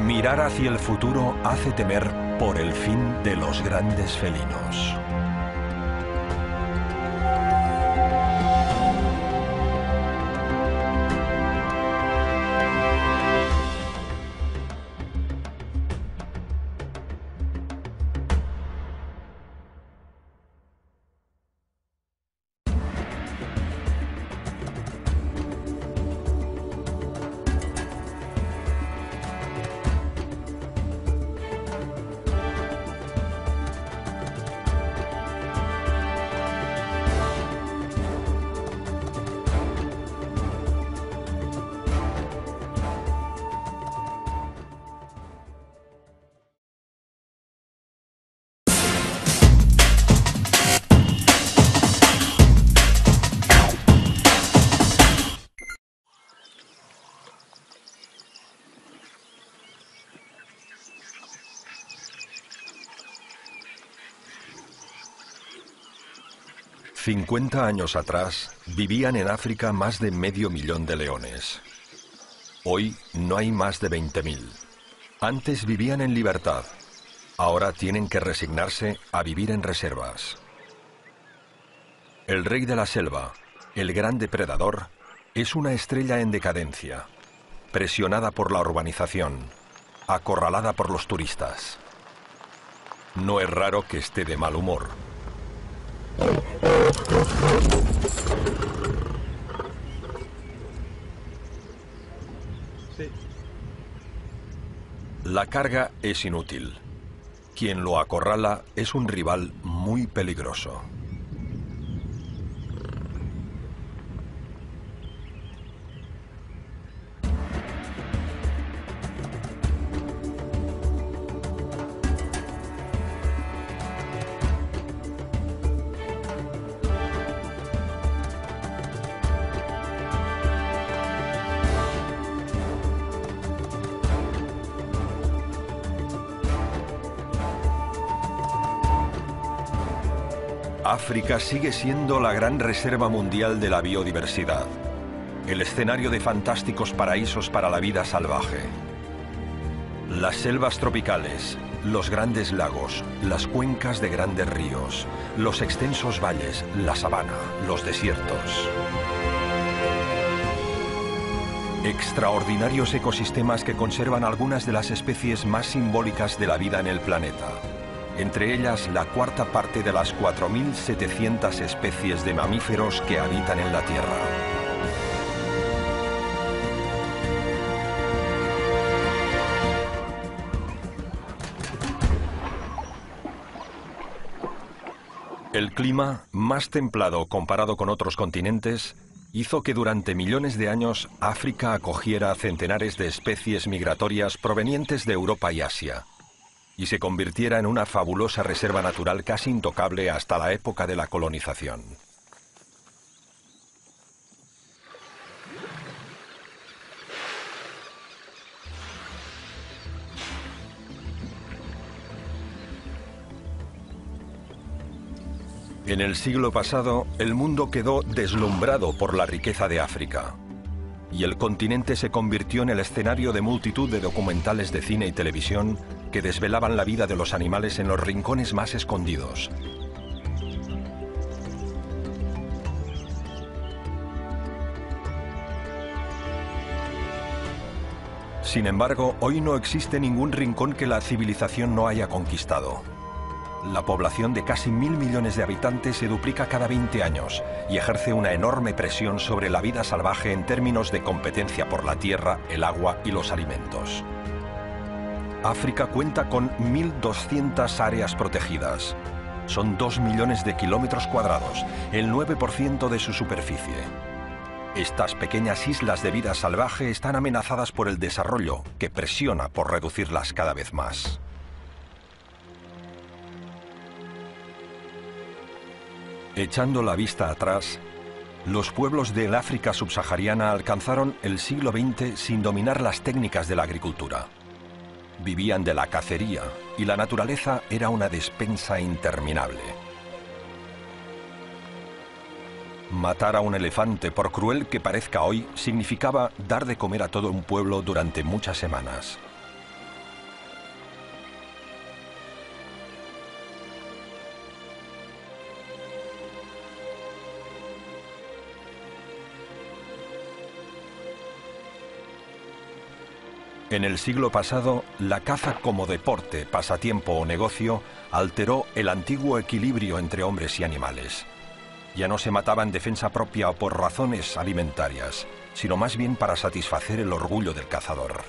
Mirar hacia el futuro hace temer por el fin de los grandes felinos. ...50 años atrás, vivían en África más de 500.000 de leones. Hoy no hay más de 20.000. Antes vivían en libertad. Ahora tienen que resignarse a vivir en reservas. El rey de la selva, el gran depredador, es una estrella en decadencia, presionada por la urbanización, acorralada por los turistas. No es raro que esté de mal humor. La carga es inútil. Quien lo acorrala es un rival muy peligroso. África sigue siendo la gran reserva mundial de la biodiversidad, el escenario de fantásticos paraísos para la vida salvaje. Las selvas tropicales, los grandes lagos, las cuencas de grandes ríos, los extensos valles, la sabana, los desiertos. Extraordinarios ecosistemas que conservan algunas de las especies más simbólicas de la vida en el planeta. Entre ellas la cuarta parte de las 4.700 especies de mamíferos que habitan en la Tierra. El clima, más templado comparado con otros continentes, hizo que durante millones de años África acogiera centenares de especies migratorias provenientes de Europa y Asia, y se convirtiera en una fabulosa reserva natural casi intocable hasta la época de la colonización. En el siglo pasado, el mundo quedó deslumbrado por la riqueza de África, y el continente se convirtió en el escenario de multitud de documentales de cine y televisión que desvelaban la vida de los animales en los rincones más escondidos. Sin embargo, hoy no existe ningún rincón que la civilización no haya conquistado. La población de casi 1.000 millones de habitantes se duplica cada 20 años y ejerce una enorme presión sobre la vida salvaje en términos de competencia por la tierra, el agua y los alimentos. África cuenta con 1.200 áreas protegidas. Son 2 millones de kilómetros cuadrados, el 9% de su superficie. Estas pequeñas islas de vida salvaje están amenazadas por el desarrollo, que presiona por reducirlas cada vez más. Echando la vista atrás, los pueblos del África subsahariana alcanzaron el siglo XX sin dominar las técnicas de la agricultura. Vivían de la cacería y la naturaleza era una despensa interminable. Matar a un elefante, por cruel que parezca hoy, significaba dar de comer a todo un pueblo durante muchas semanas. En el siglo pasado, la caza como deporte, pasatiempo o negocio alteró el antiguo equilibrio entre hombres y animales. Ya no se mataba en defensa propia o por razones alimentarias, sino más bien para satisfacer el orgullo del cazador.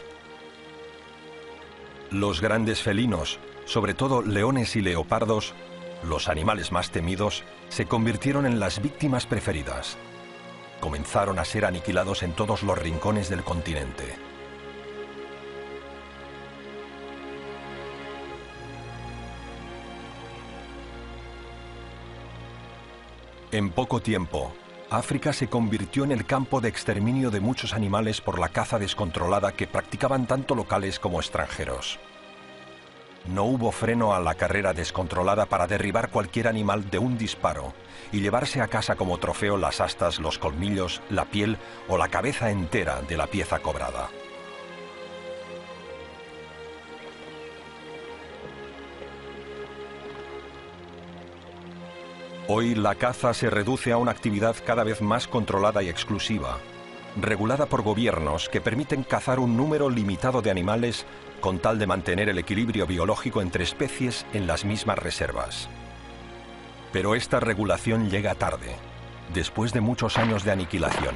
Los grandes felinos, sobre todo leones y leopardos, los animales más temidos, se convirtieron en las víctimas preferidas. Comenzaron a ser aniquilados en todos los rincones del continente. En poco tiempo, África se convirtió en el campo de exterminio de muchos animales por la caza descontrolada que practicaban tanto locales como extranjeros. No hubo freno a la carrera descontrolada para derribar cualquier animal de un disparo y llevarse a casa como trofeo las astas, los colmillos, la piel o la cabeza entera de la pieza cobrada. Hoy la caza se reduce a una actividad cada vez más controlada y exclusiva, regulada por gobiernos que permiten cazar un número limitado de animales con tal de mantener el equilibrio biológico entre especies en las mismas reservas. Pero esta regulación llega tarde, después de muchos años de aniquilación.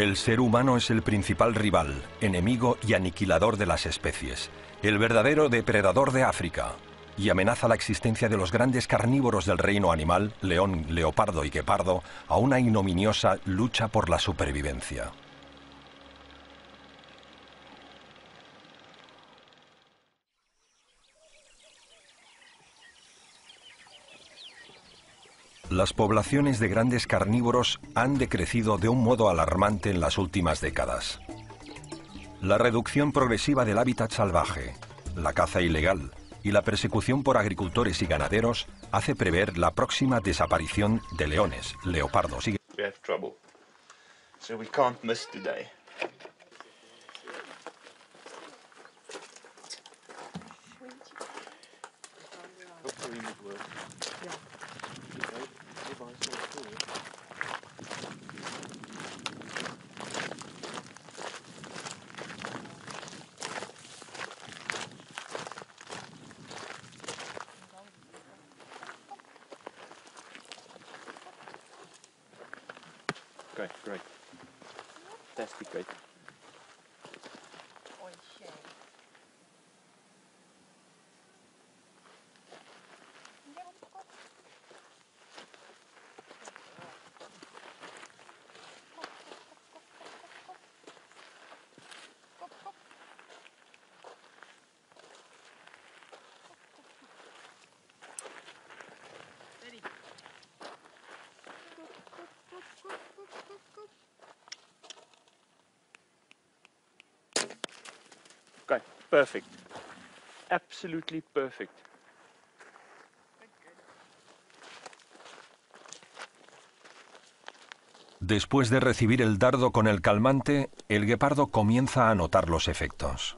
El ser humano es el principal rival, enemigo y aniquilador de las especies, el verdadero depredador de África, y amenaza la existencia de los grandes carnívoros del reino animal, león, leopardo y guepardo, a una ignominiosa lucha por la supervivencia. Las poblaciones de grandes carnívoros han decrecido de un modo alarmante en las últimas décadas. La reducción progresiva del hábitat salvaje, la caza ilegal y la persecución por agricultores y ganaderos hace prever la próxima desaparición de leones, leopardos y... We have trouble. So we can't miss today. Great, great. Fantastic, great. Okay, perfect. Absolutely perfect. Después de recibir el dardo con el calmante, el guepardo comienza a notar los efectos.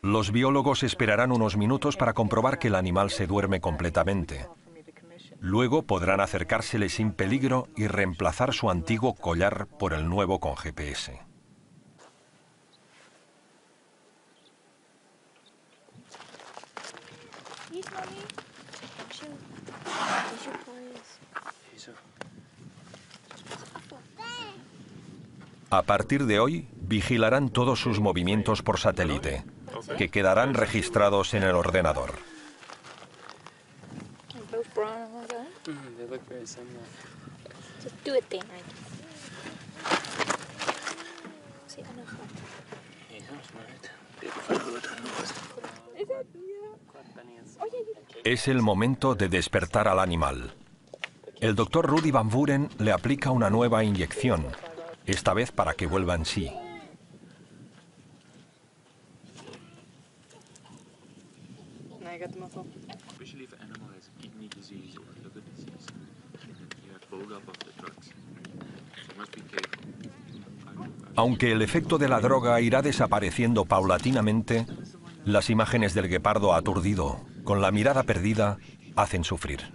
Los biólogos esperarán unos minutos para comprobar que el animal se duerme completamente. Luego podrán acercársele sin peligro y reemplazar su antiguo collar por el nuevo con GPS. A partir de hoy, vigilarán todos sus movimientos por satélite, que quedarán registrados en el ordenador. Es el momento de despertar al animal. El doctor Rudy Van Vuren le aplica una nueva inyección, esta vez para que vuelva en sí. Aunque el efecto de la droga irá desapareciendo paulatinamente, las imágenes del guepardo aturdido, con la mirada perdida, hacen sufrir.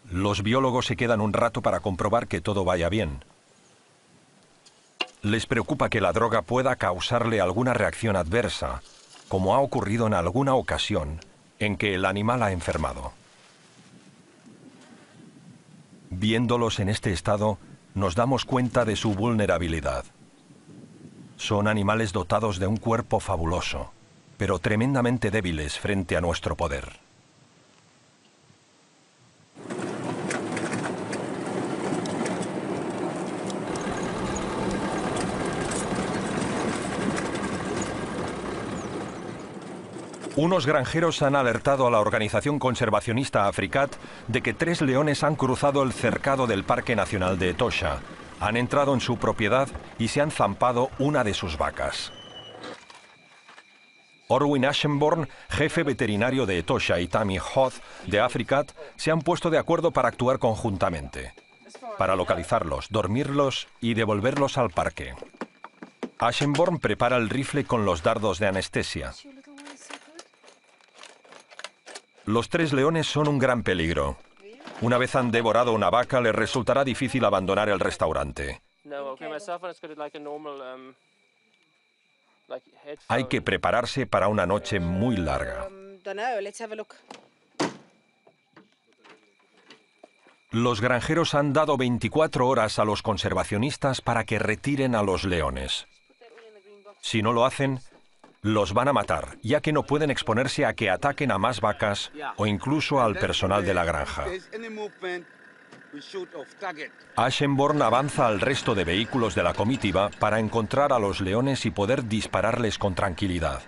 Los biólogos se quedan un rato para comprobar que todo vaya bien. Les preocupa que la droga pueda causarle alguna reacción adversa, como ha ocurrido en alguna ocasión en que el animal ha enfermado. Viéndolos en este estado, nos damos cuenta de su vulnerabilidad. Son animales dotados de un cuerpo fabuloso, pero tremendamente débiles frente a nuestro poder. Unos granjeros han alertado a la organización conservacionista Africat de que 3 leones han cruzado el cercado del Parque Nacional de Etosha, han entrado en su propiedad y se han zampado una de sus vacas. Orwin Ashenborn, jefe veterinario de Etosha, y Tammy Hoth, de Africat, se han puesto de acuerdo para actuar conjuntamente, para localizarlos, dormirlos y devolverlos al parque. Ashenborn prepara el rifle con los dardos de anestesia. Los 3 leones son un gran peligro. Una vez han devorado una vaca, les resultará difícil abandonar el restaurante. Hay que prepararse para una noche muy larga. Los granjeros han dado 24 horas a los conservacionistas para que retiren a los leones. Si no lo hacen, los van a matar, ya que no pueden exponerse a que ataquen a más vacas o incluso al personal de la granja. Ashenborn avanza al resto de vehículos de la comitiva para encontrar a los leones y poder dispararles con tranquilidad.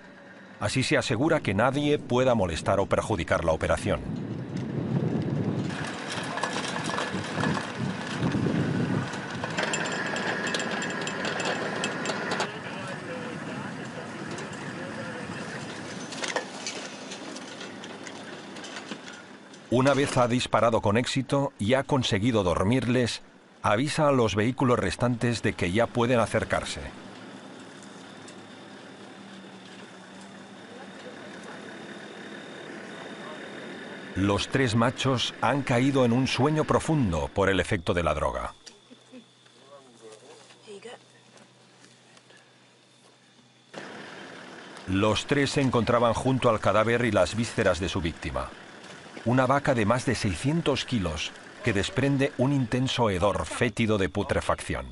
Así se asegura que nadie pueda molestar o perjudicar la operación. Una vez ha disparado con éxito y ha conseguido dormirles, avisa a los vehículos restantes de que ya pueden acercarse. Los 3 machos han caído en un sueño profundo por el efecto de la droga. Los 3 se encontraban junto al cadáver y las vísceras de su víctima. Una vaca de más de 600 kilos que desprende un intenso hedor fétido de putrefacción.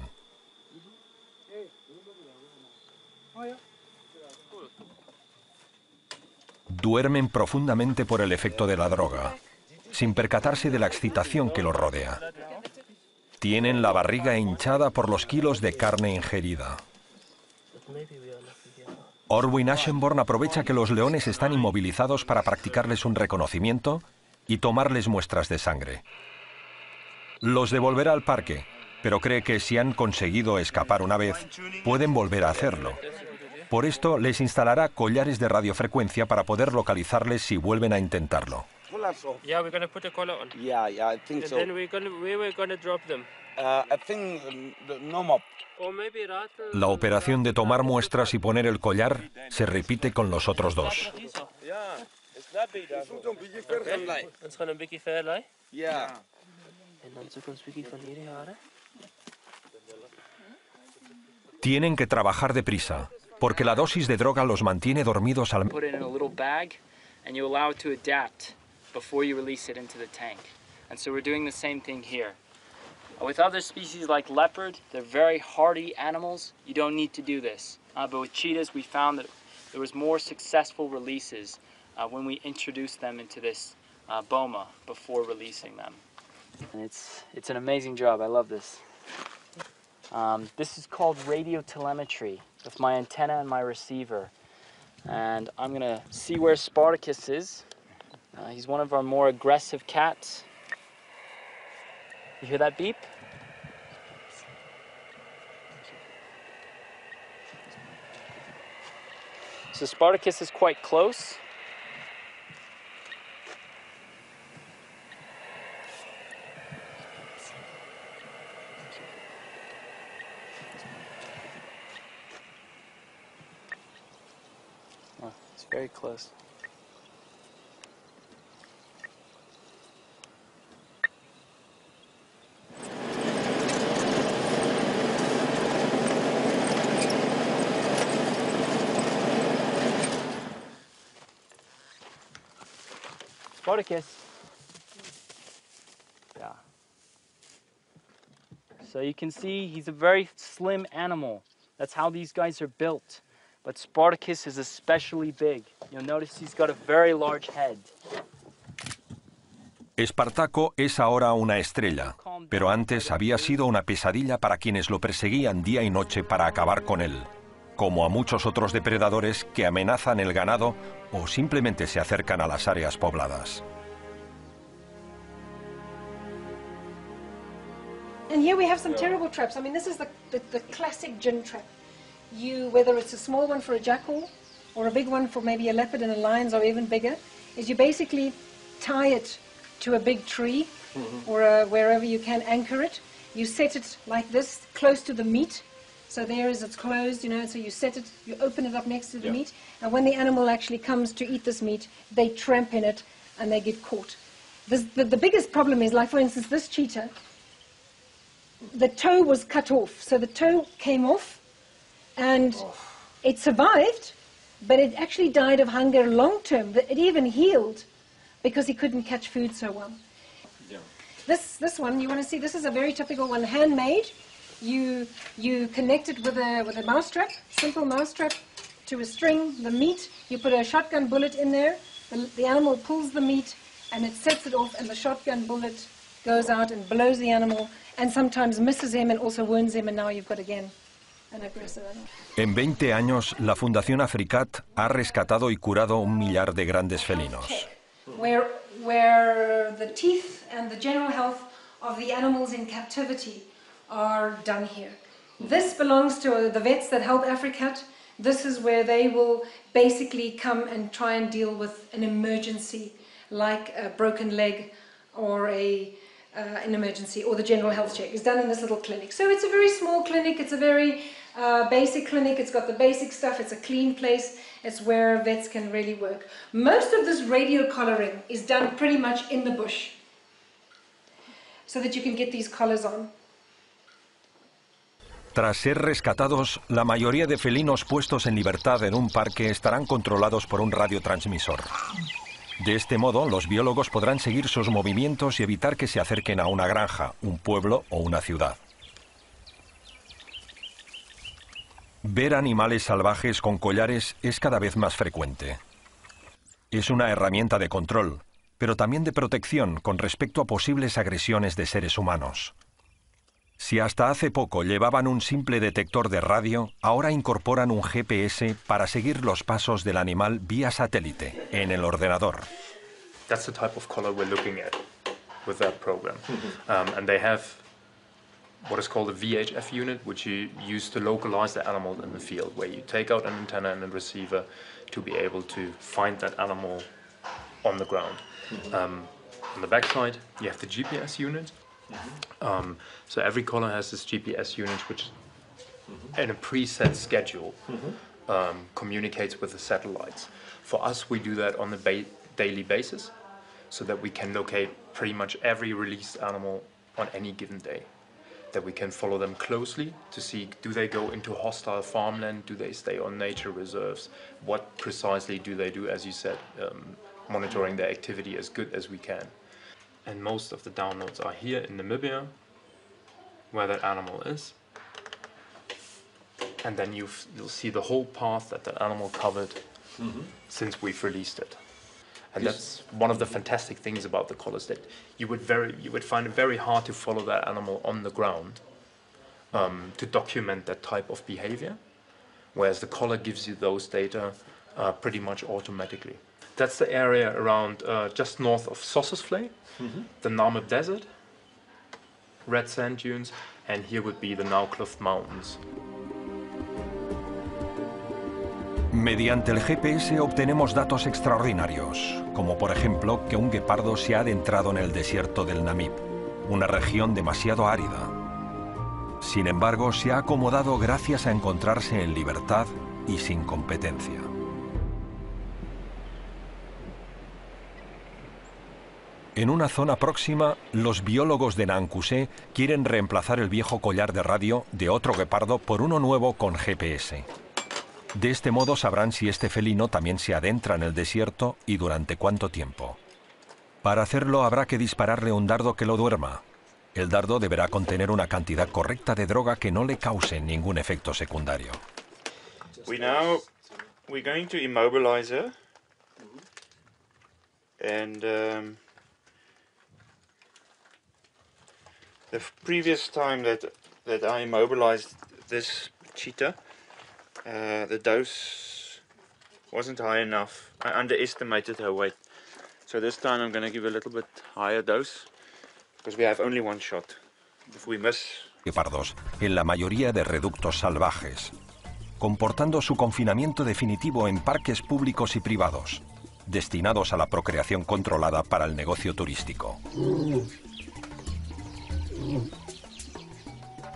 Duermen profundamente por el efecto de la droga, sin percatarse de la excitación que los rodea. Tienen la barriga hinchada por los kilos de carne ingerida. Orwin Ashenborn aprovecha que los leones están inmovilizados para practicarles un reconocimiento y tomarles muestras de sangre. Los devolverá al parque, pero cree que si han conseguido escapar una vez, pueden volver a hacerlo. Por esto les instalará collares de radiofrecuencia para poder localizarles si vuelven a intentarlo. Yeah, we're going to put a collar on. Yeah, I think And so. then where we're going to drop them. I think no more. Or maybe La operación de tomar muestras y poner el collar se repite con los otros dos. Ons gaan 'n bietjie ver lê. Ja. En dan soek ons bietjie van hierdie hare. Tienen que trabajar deprisa, porque la dosis de droga los mantiene dormidos al... Put it in a little bag and you allow it to adapt before you release it into the tank. And so we're doing the same thing here. With other species like leopard, they're very hardy animals. You don't need to do this. But with cheetahs, we found that there was more successful releases when we introduced them into this boma before releasing them. And it's an amazing job. I love this. This is called radiotelemetry with my antenna and my receiver. And I'm going to see where Spartacus is. He's one of our more aggressive cats. You hear that beep? So Spartacus is quite close. Oh, it's very close. Spartacus. Yeah. So you can see he's a very slim animal. That's how these guys are built. But Spartacus is especially big. You'll notice he's got a very large head. Espartaco es ahora una estrella, pero antes había sido una pesadilla para quienes lo perseguían día y noche para acabar con él, como a muchos otros depredadores que amenazan el ganado o simplemente se acercan a las áreas pobladas. And here we have some terrible traps. I mean, this is the classic gin trap. Whether it's a small one for a jackal or a big one for maybe a leopard and a lions or even bigger, is you basically tie it to a big tree or wherever you can anchor it. You set it like this, close to the meat. So there is, it's closed, so you set it, you open it up next to the meat, and when the animal actually comes to eat this meat, they tramp in it and they get caught. The biggest problem is, like for instance, this cheetah, the toe was cut off. So the toe came off and it survived, but it actually died of hunger long term. It even healed because he couldn't catch food so well. Yeah. This one, you want to see, this is a very typical one, handmade. You connect it with a mousetrap, simple mousetrap, to a string, the meat. You put a shotgun bullet in there. The animal pulls the meat and it sets it off, and the shotgun bullet goes out and blows the animal and sometimes misses him and also wounds him, and now you've got again an aggressive animal. En 20 años, la Fundación Africat ha rescatado y curado 1 millar de grandes felinos. Where the teeth and the general health of the animals in captivity are done here. This belongs to the vets that help Africat. This is where they will basically come and try and deal with an emergency like a broken leg or an emergency, or the general health check is done in this little clinic. So it's a very small clinic, it's a very basic clinic, it's got the basic stuff, it's a clean place, it's where vets can really work. Most of this radio collaring is done pretty much in the bush so that you can get these collars on. Tras ser rescatados, la mayoría de felinos puestos en libertad en un parque estarán controlados por un radiotransmisor. De este modo, los biólogos podrán seguir sus movimientos y evitar que se acerquen a una granja, un pueblo o una ciudad. Ver animales salvajes con collares es cada vez más frecuente. Es una herramienta de control, pero también de protección con respecto a posibles agresiones de seres humanos. Si hasta hace poco llevaban un simple detector de radio, ahora incorporan un GPS para seguir los pasos del animal vía satélite, en el ordenador. That's the type of collar we're looking at with that program. And they have what is called a VHF unit, which you use to localize the animal in the field, where you take out an antenna and a receiver to be able to find that animal on the ground. On the backside, you have the GPS unit. So every collar has this GPS unit, which in a preset schedule communicates with the satellites. For us, we do that on a daily basis, so that we can locate pretty much every released animal on any given day. That we can follow them closely to see, do they go into hostile farmland, do they stay on nature reserves, what precisely do they do, as you said, monitoring their activity as good as we can. And most of the downloads are here in Namibia, where that animal is. And then you'll see the whole path that that animal covered since we've released it. And that's one of the fantastic things about the collars, that you would find it very hard to follow that animal on the ground to document that type of behavior, whereas the collar gives you those data pretty much automatically. That's the area around just north of Sossusvlei, the Namib Desert, red sand dunes, and here would be the Naukluft Mountains. Mediante el GPS obtenemos datos extraordinarios, como por ejemplo que un guepardo se ha adentrado en el desierto del Namib, una región demasiado árida. Sin embargo, se ha acomodado gracias a encontrarse en libertad y sin competencia. En una zona próxima, los biólogos de Nankuse quieren reemplazar el viejo collar de radio de otro guepardo por uno nuevo con GPS. De este modo sabrán si este felino también se adentra en el desierto y durante cuánto tiempo. Para hacerlo habrá que dispararle un dardo que lo duerma. El dardo deberá contener una cantidad correcta de droga que no le cause ningún efecto secundario. We're going to immobilize her. And the previous time that I immobilized this cheetah, the dose wasn't high enough. I underestimated her weight. So this time I'm going to give a little bit higher dose, because we have only one shot. If we miss... Guepardos, en la mayoría de reductos salvajes, comportando su confinamiento definitivo en parques públicos y privados, destinados a la procreación controlada para el negocio turístico.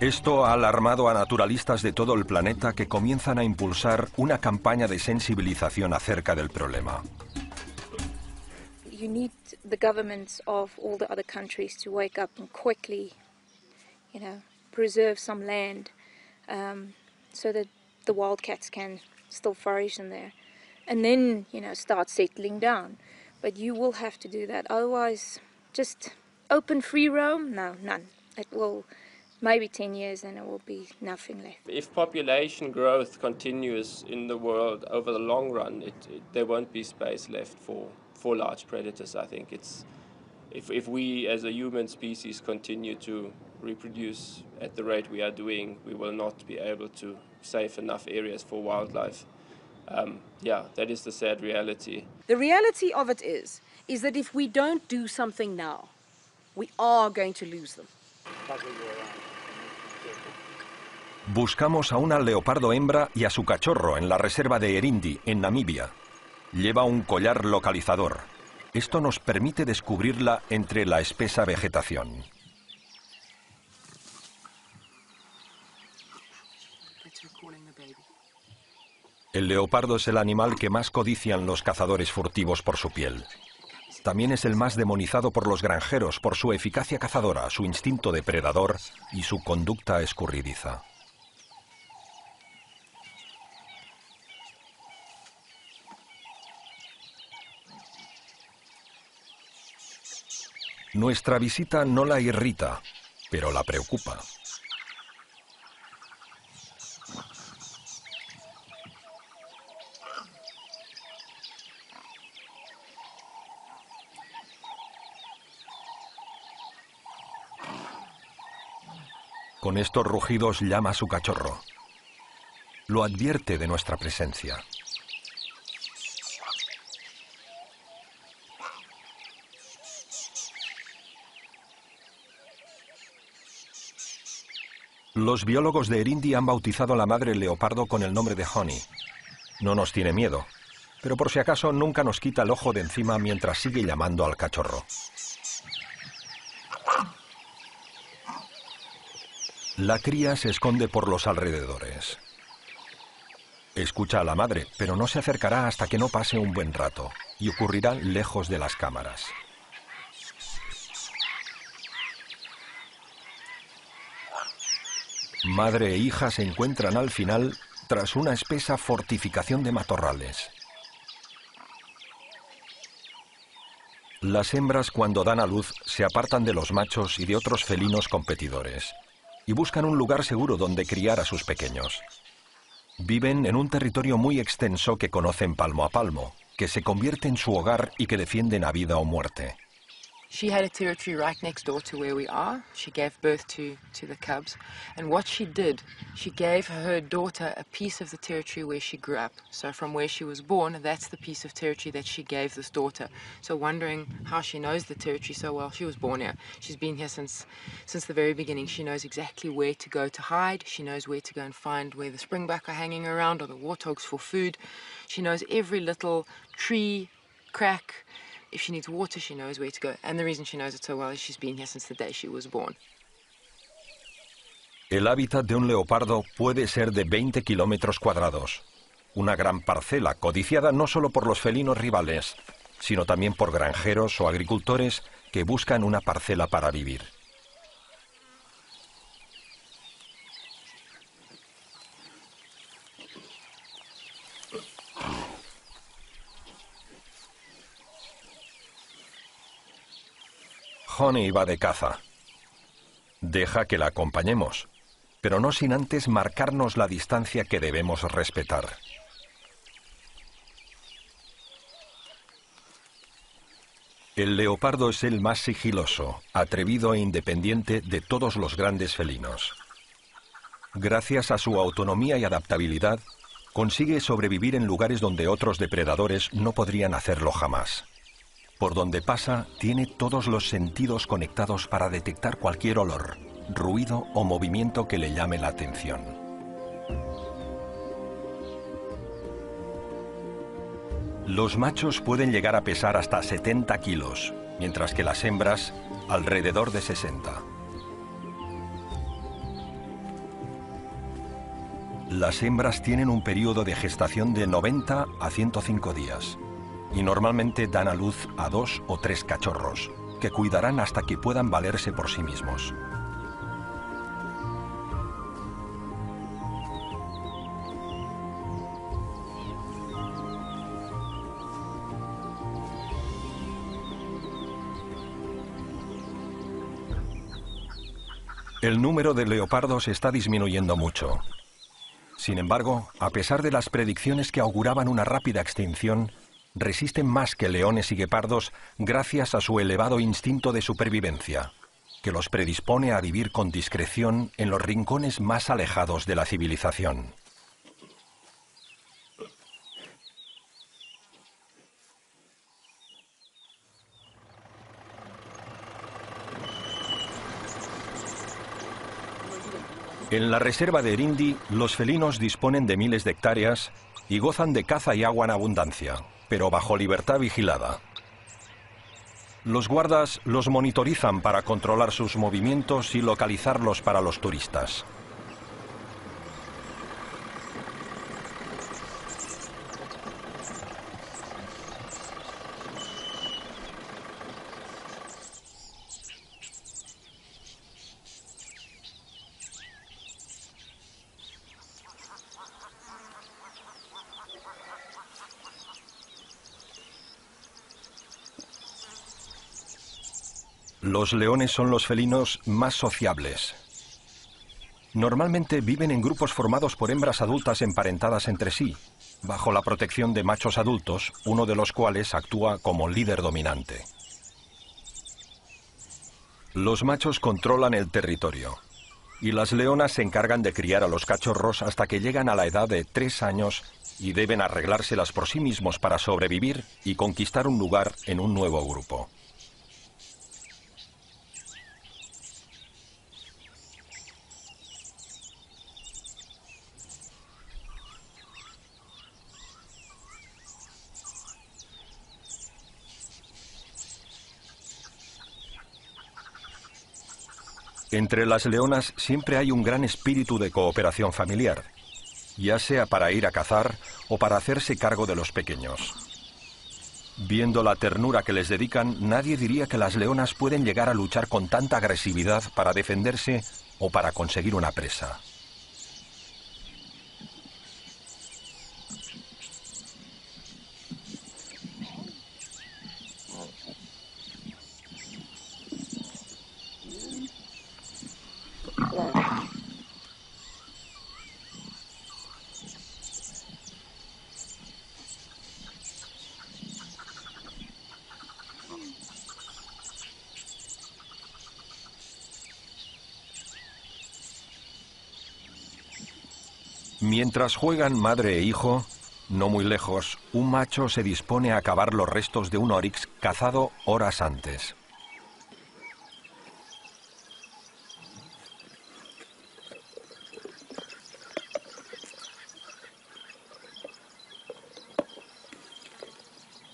Esto ha alarmado a naturalistas de todo el planeta que comienzan a impulsar una campaña de sensibilización acerca del problema. You need the governments of all the other countries to wake up and quickly, preserve some land so that the wildcats can still flourish in there. And then, start settling down. But you will have to do that. Otherwise, just open free roam? No, none. It will... Maybe 10 years and it will be nothing left. If population growth continues in the world over the long run, there won't be space left for large predators, I think. If we as a human species continue to reproduce at the rate we are doing, we will not be able to save enough areas for wildlife. That is the sad reality. The reality of it is that if we don't do something now, we are going to lose them. Buscamos a una leopardo hembra y a su cachorro en la reserva de Erindi, en Namibia. Lleva un collar localizador. Esto nos permite descubrirla entre la espesa vegetación. El leopardo es el animal que más codician los cazadores furtivos por su piel. También es el más demonizado por los granjeros por su eficacia cazadora, su instinto depredador y su conducta escurridiza. Nuestra visita no la irrita, pero la preocupa. Con estos rugidos llama a su cachorro. Lo advierte de nuestra presencia. Los biólogos de Erindi han bautizado a la madre leopardo con el nombre de Honey. No nos tiene miedo, pero por si acaso nunca nos quita el ojo de encima mientras sigue llamando al cachorro. La cría se esconde por los alrededores. Escucha a la madre, pero no se acercará hasta que no pase un buen rato, y ocurrirá lejos de las cámaras. Madre e hija se encuentran al final tras una espesa fortificación de matorrales. Las hembras, cuando dan a luz, se apartan de los machos y de otros felinos competidores y buscan un lugar seguro donde criar a sus pequeños. Viven en un territorio muy extenso que conocen palmo a palmo, que se convierte en su hogar y que defienden a vida o muerte. She had a territory right next door to where we are. She gave birth to the cubs. And what she did, she gave her daughter a piece of the territory where she grew up. So from where she was born, that's the piece of territory that she gave this daughter. So wondering how she knows the territory so well, she was born here. She's been here since the very beginning. She knows exactly where to go to hide. She knows where to go and find where the springbuck are hanging around or the warthogs for food. She knows every little tree, crack. If she needs water, she knows where to go. And the reason she knows it so well is she's been here since the day she was born. El hábitat de un leopardo puede ser de 20 kilómetros cuadrados. Una gran parcela codiciada no solo por los felinos rivales, sino también por granjeros o agricultores que buscan una parcela para vivir. Honey va de caza. Deja que la acompañemos, pero no sin antes marcarnos la distancia que debemos respetar. El leopardo es el más sigiloso, atrevido e independiente de todos los grandes felinos. Gracias a su autonomía y adaptabilidad, consigue sobrevivir en lugares donde otros depredadores no podrían hacerlo jamás. Por donde pasa, tiene todos los sentidos conectados para detectar cualquier olor, ruido o movimiento que le llame la atención. Los machos pueden llegar a pesar hasta 70 kilos, mientras que las hembras, alrededor de 60. Las hembras tienen un periodo de gestación de 90 a 105 días. Y normalmente dan a luz a 2 o 3 cachorros, que cuidarán hasta que puedan valerse por sí mismos. El número de leopardos está disminuyendo mucho. Sin embargo, a pesar de las predicciones que auguraban una rápida extinción, resisten más que leones y guepardos gracias a su elevado instinto de supervivencia, que los predispone a vivir con discreción en los rincones más alejados de la civilización. En la reserva de Erindi, los felinos disponen de miles de hectáreas y gozan de caza y agua en abundancia, pero bajo libertad vigilada. Los guardas los monitorizan para controlar sus movimientos y localizarlos para los turistas. Los leones son los felinos más sociables. Normalmente viven en grupos formados por hembras adultas emparentadas entre sí, bajo la protección de machos adultos, uno de los cuales actúa como líder dominante. Los machos controlan el territorio, y las leonas se encargan de criar a los cachorros hasta que llegan a la edad de 3 años y deben arreglárselas por sí mismos para sobrevivir y conquistar un lugar en un nuevo grupo. Entre las leonas siempre hay un gran espíritu de cooperación familiar, ya sea para ir a cazar o para hacerse cargo de los pequeños. Viendo la ternura que les dedican, nadie diría que las leonas pueden llegar a luchar con tanta agresividad para defenderse o para conseguir una presa. Mientras juegan madre e hijo, no muy lejos, un macho se dispone a acabar los restos de un oryx cazado horas antes.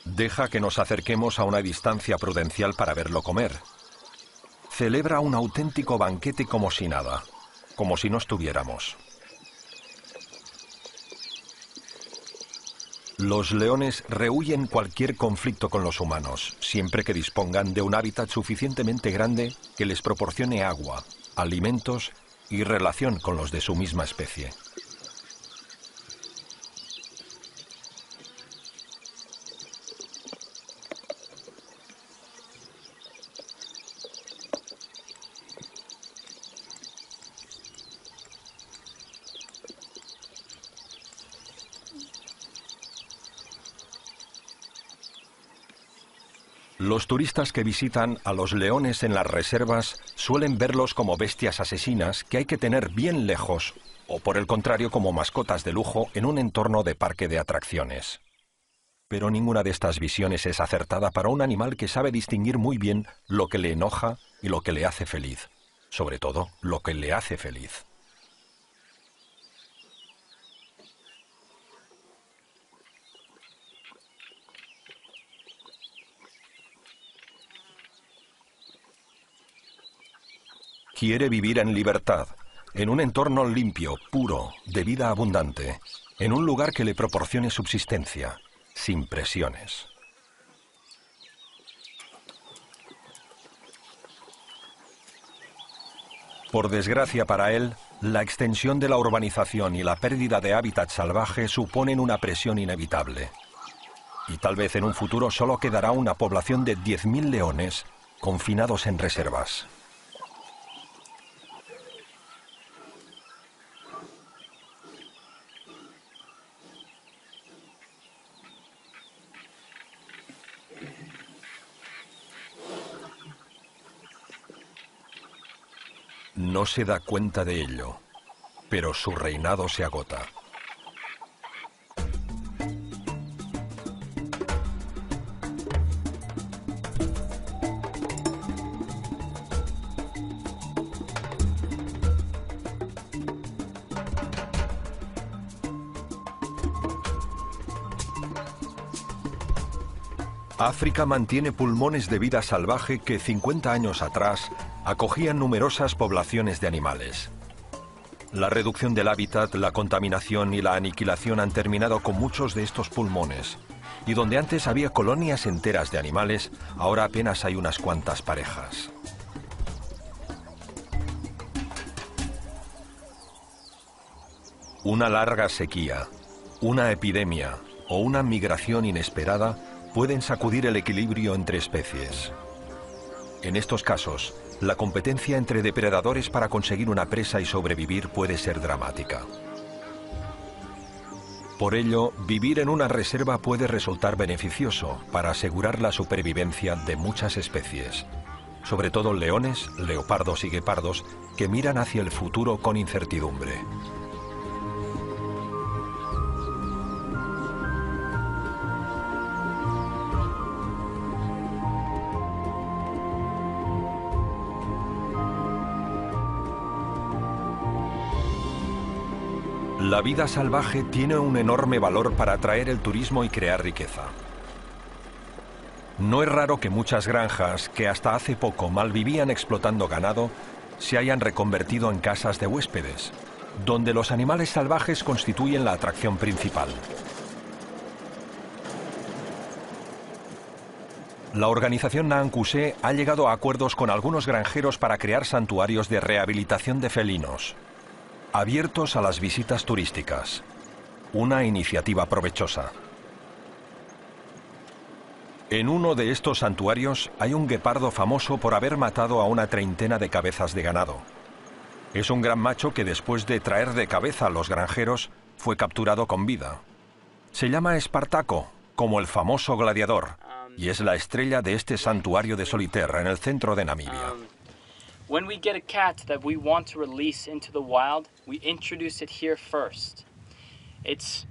Deja que nos acerquemos a una distancia prudencial para verlo comer. Celebra un auténtico banquete como si nada, como si no estuviéramos. Los leones rehúyen cualquier conflicto con los humanos, siempre que dispongan de un hábitat suficientemente grande que les proporcione agua, alimentos y relación con los de su misma especie. Los turistas que visitan a los leones en las reservas suelen verlos como bestias asesinas que hay que tener bien lejos, o por el contrario como mascotas de lujo en un entorno de parque de atracciones. Pero ninguna de estas visiones es acertada para un animal que sabe distinguir muy bien lo que le enoja y lo que le hace feliz. Sobre todo, lo que le hace feliz. Quiere vivir en libertad, en un entorno limpio, puro, de vida abundante, en un lugar que le proporcione subsistencia, sin presiones. Por desgracia para él, la extensión de la urbanización y la pérdida de hábitat salvaje suponen una presión inevitable. Y tal vez en un futuro solo quedará una población de 10.000 leones confinados en reservas. No se da cuenta de ello, pero su reinado se agota. África mantiene pulmones de vida salvaje que 50 años atrás acogían numerosas poblaciones de animales. La reducción del hábitat, la contaminación y la aniquilación han terminado con muchos de estos pulmones, y donde antes había colonias enteras de animales, ahora apenas hay unas cuantas parejas. Una larga sequía, una epidemia o una migración inesperada pueden sacudir el equilibrio entre especies. En estos casos, la competencia entre depredadores para conseguir una presa y sobrevivir puede ser dramática. Por ello, vivir en una reserva puede resultar beneficioso para asegurar la supervivencia de muchas especies, sobre todo leones, leopardos y guepardos que miran hacia el futuro con incertidumbre. La vida salvaje tiene un enorme valor para atraer el turismo y crear riqueza. No es raro que muchas granjas, que hasta hace poco malvivían explotando ganado, se hayan reconvertido en casas de huéspedes, donde los animales salvajes constituyen la atracción principal. La organización Nancusé ha llegado a acuerdos con algunos granjeros para crear santuarios de rehabilitación de felinos, abiertos a las visitas turísticas. Una iniciativa provechosa. En uno de estos santuarios hay un guepardo famoso por haber matado a una treintena de cabezas de ganado. Es un gran macho que después de traer de cabeza a los granjeros fue capturado con vida. Se llama Espartaco, como el famoso gladiador, y es la estrella de este santuario de Solitaire en el centro de Namibia. When we get a cat that we want to release into the wild, we introduce it here first. It's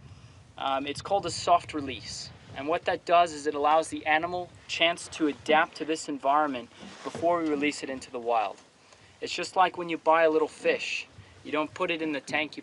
called a soft release. And what that does is it allows the animal chance to adapt to this environment before we release it into the wild. It's just like when you buy a little fish. You don't put it in the tank, you